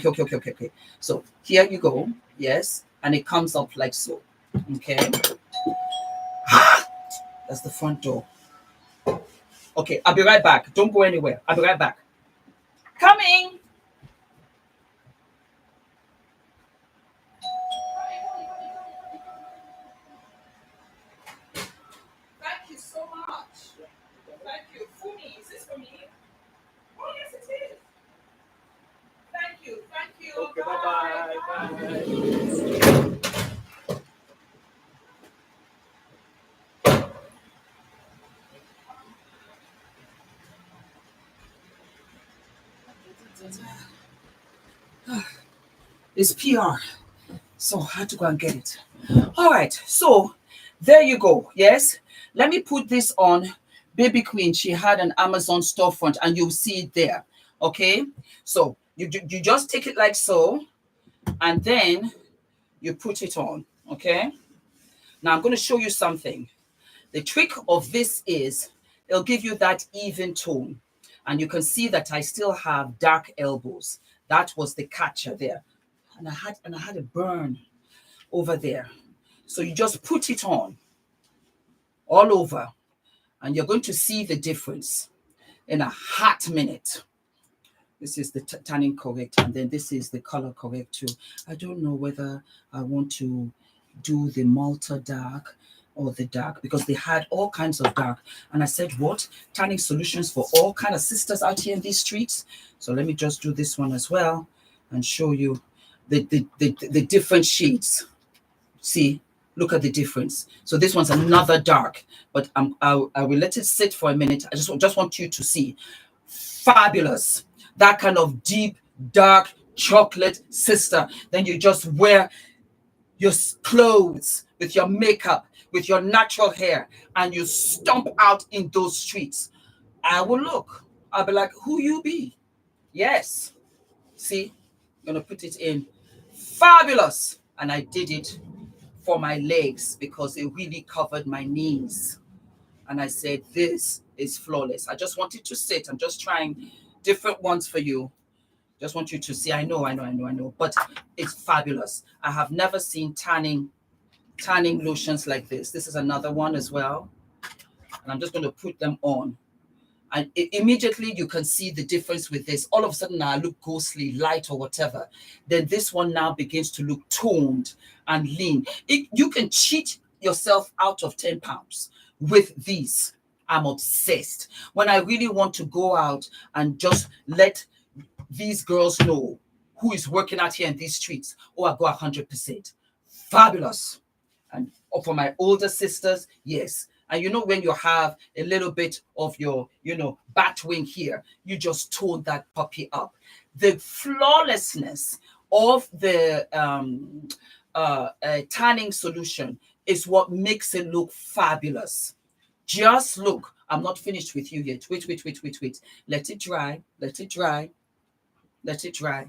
So here you go. Yes. And it comes up like so. Okay. That's the front door. Okay, I'll be right back. Don't go anywhere. I'll be right back. Coming. Thank you so much. Thank you. Fumi, is this for me? Oh, yes, it is. Thank you. Thank you. Okay, bye. bye-bye. Bye. It's PR. So I had to go and get it. All right. So there you go. Yes. Let me put this on. Baby Queen, she had an Amazon storefront and you'll see it there. Okay. So you just take it like so and then you put it on. Okay. Now I'm going to show you something. The trick of this is it'll give you that even tone. And you can see that I still have dark elbows. That was the catcher there. And I had a burn over there. So you just put it on all over and you're going to see the difference in a hot minute. This is the tanning correct and then this is the color correct too. I don't know whether I want to do the Malta dark or the dark because they had all kinds of dark. And I said, what? Tanning solutions for all kind of sisters out here in these streets. So let me just do this one as well and show you the different shades. See, look at the difference. So this one's another dark, but I will let it sit for a minute. I just want you to see. Fabulous. That kind of deep, dark chocolate sister. Then you just wear your clothes with your makeup, with your natural hair, and you stomp out in those streets. I will look. I'll be like, who you be? Yes. See, I'm going to put it in. Fabulous. And I did it for my legs because it really covered my knees. And I said, this is flawless. I just wanted to sit. I'm just trying different ones for you. Just want you to see. I know. But it's fabulous. I have never seen tanning lotions like this. This is another one as well. And I'm just going to put them on. And immediately you can see the difference with this. All of a sudden now I look ghostly, light or whatever. Then this one now begins to look toned and lean. You can cheat yourself out of 10 pounds with these. I'm obsessed. When I really want to go out and just let these girls know who is working out here in these streets, I go 100%. Fabulous. And for my older sisters, yes. And you know, when you have a little bit of your, bat wing here, you just tone that puppy up. The flawlessness of the tanning solution is what makes it look fabulous. Just look. I'm not finished with you yet. Wait. Let it dry. Let it dry. Let it dry.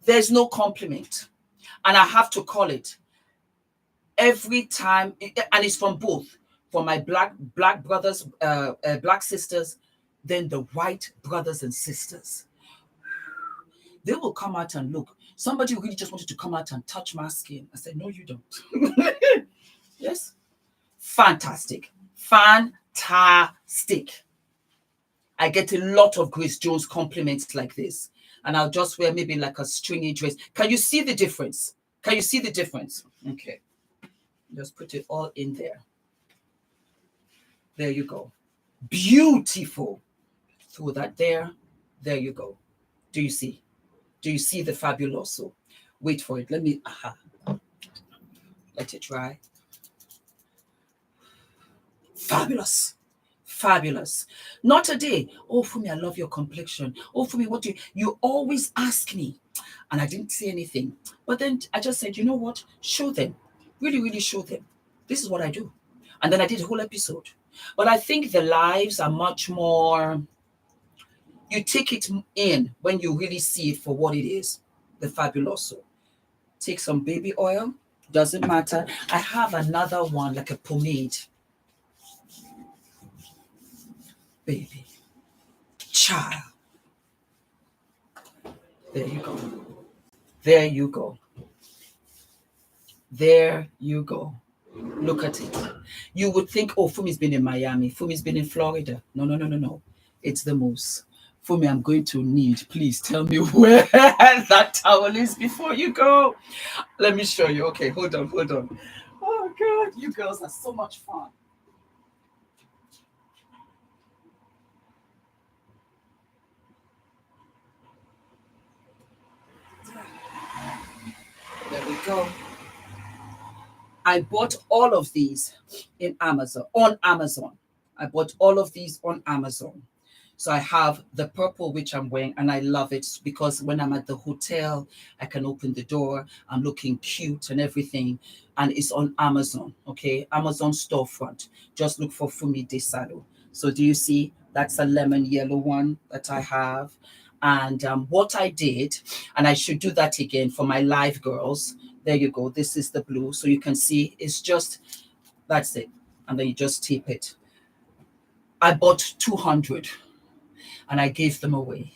There's no compliment. And I have to call it every time, and it's from both, for my black brothers, black sisters, then the white brothers and sisters. They will come out and look. Somebody really just wanted to come out and touch my skin. I said, no, you don't. Yes. Fantastic. Fantastic. I get a lot of Grace Jones compliments like this. And I'll just wear maybe like a stringy dress. Can you see the difference? Can you see the difference? Okay. Just put it all in there. There you go. Beautiful. Throw that there. There you go. Do you see? Do you see the fabuloso? Wait for it. Let me, let it dry. Fabulous. Fabulous. Not a day. Oh, Fumi, I love your complexion. Oh, Fumi, what do you always ask me? And I didn't say anything. But then I just said, you know what? Show them. Really, really show them. This is what I do. And then I did a whole episode. But I think the lives are much more, you take it in when you really see it for what it is. The fabuloso. Take some baby oil. Doesn't matter. I have another one, like a pomade. Baby. Child. There you go. There you go. There you go. Look at it. You would think, oh, Fumi's been in Miami. Fumi's been in Florida. No. It's the mousse. Fumi, I'm going to need, please tell me where that towel is before you go. Let me show you. Okay, hold on. Oh God, you girls are so much fun. There we go. I bought all of these on Amazon. I bought all of these on Amazon. So I have the purple, which I'm wearing, and I love it because when I'm at the hotel, I can open the door. I'm looking cute and everything. And it's on Amazon, okay? Amazon storefront. Just look for Fumi Desalu. So do you see? That's a lemon yellow one that I have. And what I did, and I should do that again for my live girls. There you go. This is the blue. So you can see it's just, that's it. And then you just tape it. I bought 200. And I gave them away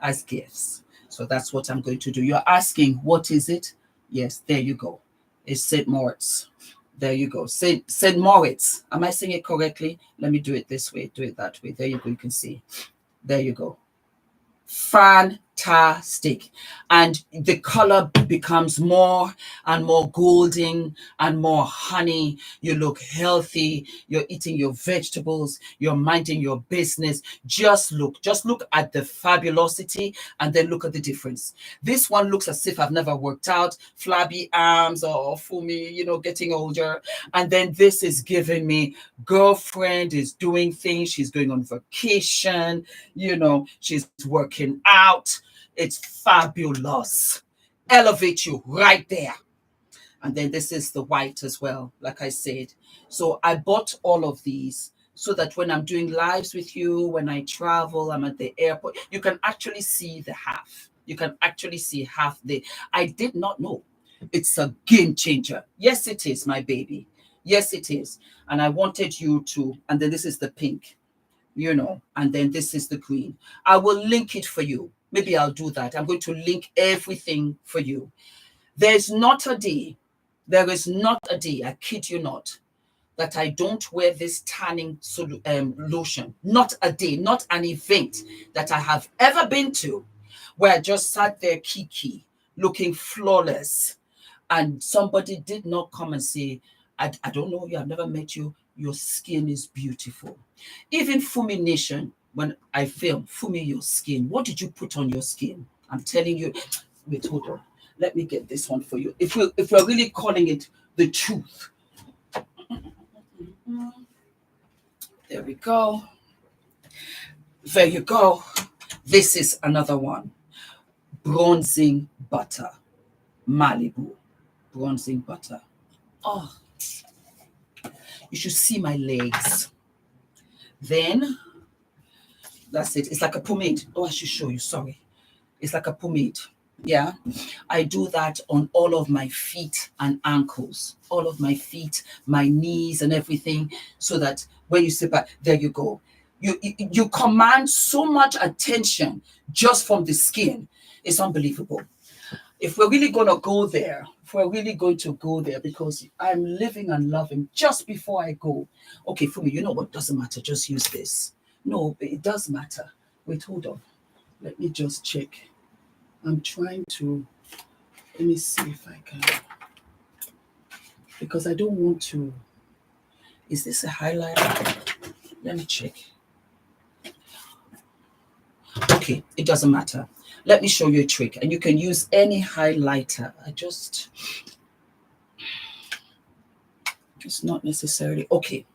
as gifts. So that's what I'm going to do. You're asking, what is it? Yes, there you go. It's St. Moritz. There you go. St. Moritz. Am I saying it correctly? Let me do it this way. Do it that way. There you go. You can see. There you go. Fantastic. And the color becomes more and more golden and more honey. You look healthy. You're eating your vegetables. You're minding your business. Just look at the fabulosity and then look at the difference. This one looks as if I've never worked out, flabby arms or Fumi, you know, getting older. And then this is giving me girlfriend is doing things. She's going on vacation. You know, she's working out. It's fabulous. Elevate you right there. And then this is the white as well, like I said. So I bought all of these so that when I'm doing lives with you, when I travel, I'm at the airport, you can actually see the half. You can actually see half the. I did not know. It's a game changer. Yes, it is, my baby. Yes, it is. And I wanted you to, and then this is the pink, you know, and then this is the green. I will link it for you. Maybe I'll do that. I'm going to link everything for you. There's not a day, there is not a day, I kid you not, that I don't wear this tanning lotion. Not a day, not an event that I have ever been to where I just sat there kiki, looking flawless. And somebody did not come and say, I don't know you, I've never met you, your skin is beautiful. Even FUMINATION, when I film, Fumi your skin, what did you put on your skin? I'm telling you, wait, hold on. Let me get this one for you. If we're really calling it the truth. There we go. There you go. This is another one. Bronzing butter. Malibu. Bronzing butter. Oh, you should see my legs. Then, that's it. It's like a pomade. Oh, I should show you. Sorry. It's like a pomade. Yeah. I do that on all of my feet and ankles. All of my feet, my knees and everything. So that when you sit back, there you go. You command so much attention just from the skin. It's unbelievable. If we're really going to go there, because I'm living and loving just before I go. Okay, Fumi, you know what? Doesn't matter. Just use this. No, it does matter. Wait, hold on. Let me just check. I'm trying to, let me see if I can, because I don't want to, is this a highlighter? Let me check. Okay, it doesn't matter. Let me show you a trick, and you can use any highlighter. It's not necessarily, okay.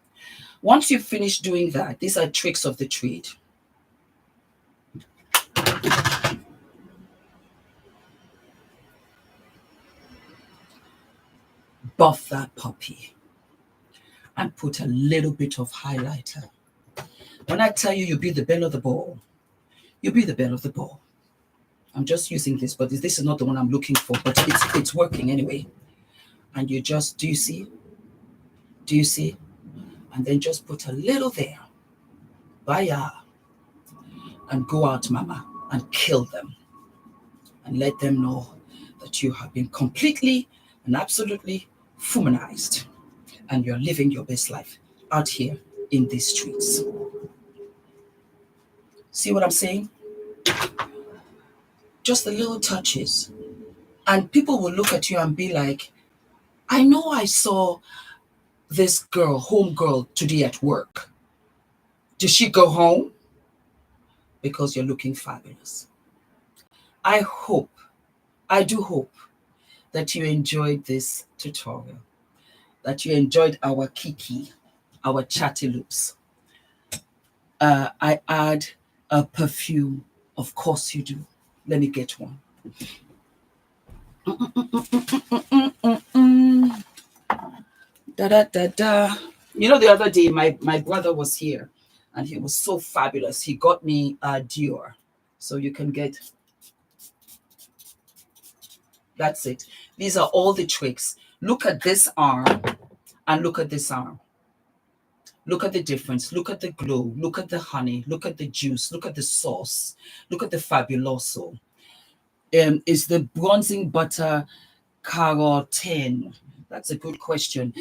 Once you finish doing that, these are tricks of the trade. Buff that puppy and put a little bit of highlighter. When I tell you, you be the belle of the ball, you be the belle of the ball. I'm just using this, but this is not the one I'm looking for, but it's working anyway. And you just, do you see? Do you see? And then just put a little there. Baya. And go out, mama, and kill them. And let them know that you have been completely and absolutely fumanized. And you're living your best life out here in these streets. See what I'm saying? just the little touches. And people will look at you and be like, I know I saw this girl, home girl, today at work. Did she go home? Because you're looking fabulous. I do hope that you enjoyed this tutorial, that you enjoyed our kiki, our chatty loops. I add a perfume. Of course you do. Let me get one. Da da da da. You know, the other day my brother was here and he was so fabulous. He got me Dior. So you can get, that's it. These are all the tricks. Look at this arm and look at this arm. Look at the difference. Look at the glow. Look at the honey. Look at the juice. Look at the sauce. Look at the fabuloso. Is the bronzing butter carotene? That's a good question.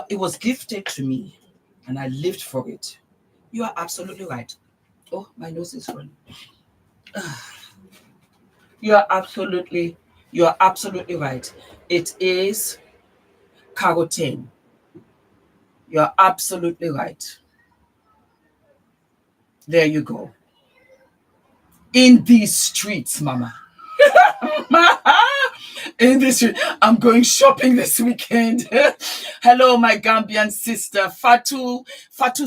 It was gifted to me and I lived for it. You are absolutely right. Oh, my nose is running. You are absolutely right. It is carotene. You're absolutely right. There you go. In these streets, mama. In this street. I'm going shopping this weekend. Hello, my Gambian sister, Fatu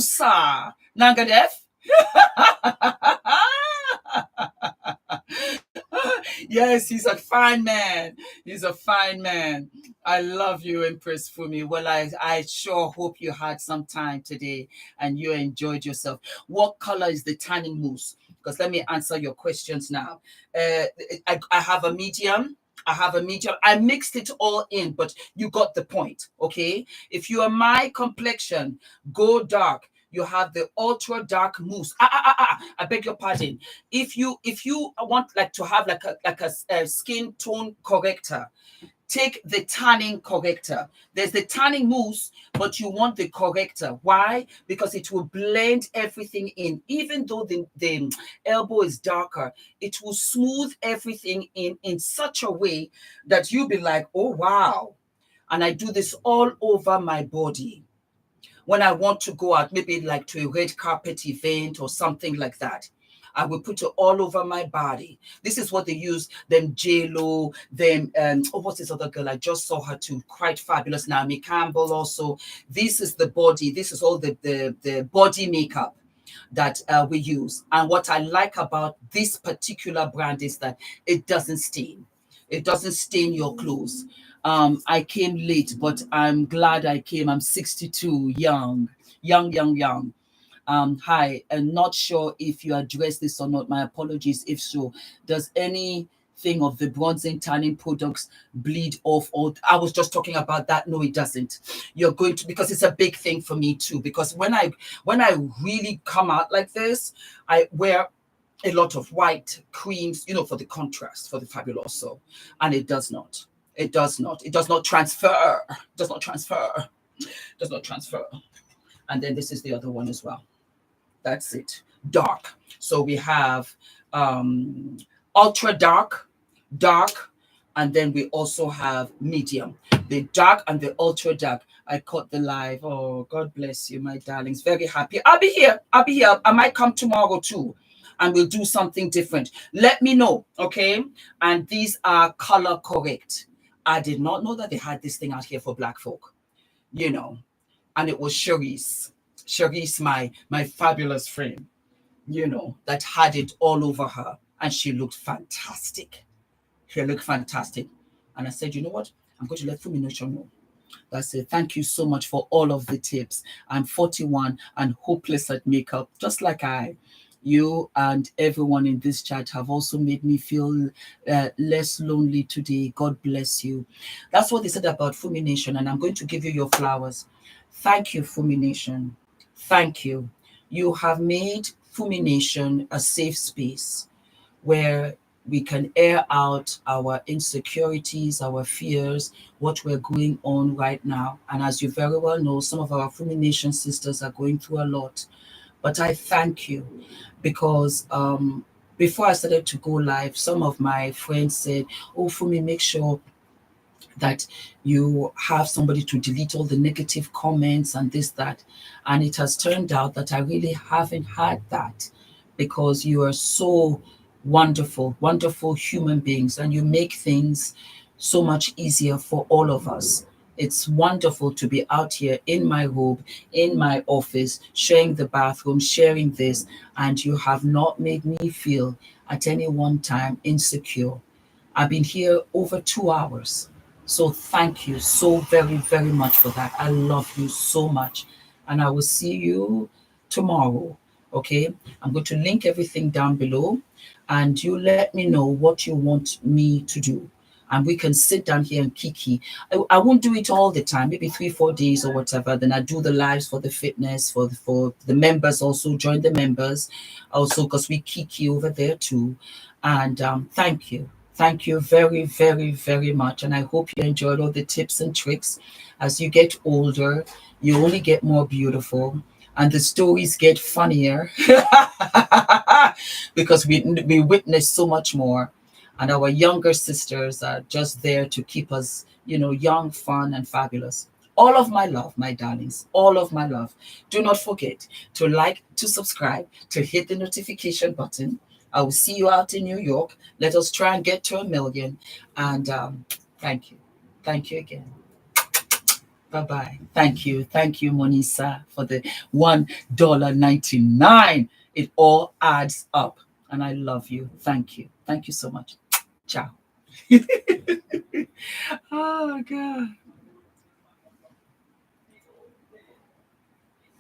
Sa Nangadef. Yes, he's a fine man. He's a fine man. I love you, Empress Fumi. Well, I sure hope you had some time today and you enjoyed yourself. What color is the tanning mousse? Because let me answer your questions now. I have a medium. I mixed it all in, but you got the point, okay? If you are my complexion, go dark. You have the ultra dark mousse. I beg your pardon. If you want like to have like a skin tone corrector, take the tanning corrector. There's the tanning mousse, but you want the corrector. Why? Because it will blend everything in. Even though the elbow is darker, it will smooth everything in such a way that you'll be like, oh, wow. And I do this all over my body. When I want to go out, maybe like to a red carpet event or something like that, I will put it all over my body. This is what they use, them J-Lo, them, what's this other girl? I just saw her too, quite fabulous. Naomi Campbell also. This is the body. This is all the body makeup that we use. And what I like about this particular brand is that it doesn't stain. It doesn't stain your clothes. I came late, but I'm glad I came. I'm 62, young. Hi, I'm not sure if you addressed this or not. My apologies if so. Does anything of the bronzing tanning products bleed off? Or I was just talking about that. No, it doesn't. You're going to, because it's a big thing for me too. Because when I really come out like this, I wear a lot of white creams, you know, for the contrast, for the fabuloso, and it does not. It does not transfer. And then this is the other one as well. That's it. Dark. So we have ultra dark, and then we also have medium. The dark and the ultra dark. I caught the live. Oh, God bless you, my darlings. Very happy. I'll be here. I might come tomorrow too. And we'll do something different. Let me know, okay? And these are color correct. I did not know that they had this thing out here for black folk, you know. And it was Cherise, my fabulous friend, you know, that had it all over her. And she looked fantastic. And I said, you know what? I'm going to let FUMINATION know. That's it. Thank you so much for all of the tips. I'm 41 and hopeless at makeup, just like you and everyone in this chat have also made me feel less lonely today. God bless you. That's what they said about FUMINATION, and I'm going to give you your flowers. Thank you, FUMINATION. Thank you. You have made FUMINATION a safe space where we can air out our insecurities, our fears, what we're going on right now. And as you very well know, some of our FUMINATION sisters are going through a lot. But I thank you because before I started to go live, some of my friends said, "Oh, Fumi, make sure that you have somebody to delete all the negative comments and this, that." And it has turned out that I really haven't had that, because you are so wonderful, wonderful human beings, and you make things so much easier for all of us. It's wonderful to be out here in my robe, in my office, sharing the bathroom, sharing this, and you have not made me feel at any one time insecure. I've been here over 2 hours. So thank you so very, very much for that. I love you so much. And I will see you tomorrow. Okay. I'm going to link everything down below, and you let me know what you want me to do. And we can sit down here and kiki. I won't do it all the time, maybe 3-4 days or whatever. Then I do the lives for the fitness, for the members, also join the members, also because we kiki over there too. And thank you. Thank you very, very, very much. And I hope you enjoyed all the tips and tricks. As you get older, you only get more beautiful, and the stories get funnier because we witness so much more. And our younger sisters are just there to keep us, young, fun, and fabulous. All of my love, my darlings, all of my love. Do not forget to like, to subscribe, to hit the notification button. I will see you out in New York. Let us try and get to 1 million. And thank you. Thank you again. Bye-bye. Thank you. Thank you, Monisa, for the $1.99. It all adds up. And I love you. Thank you. Thank you so much. Ciao. Oh, God.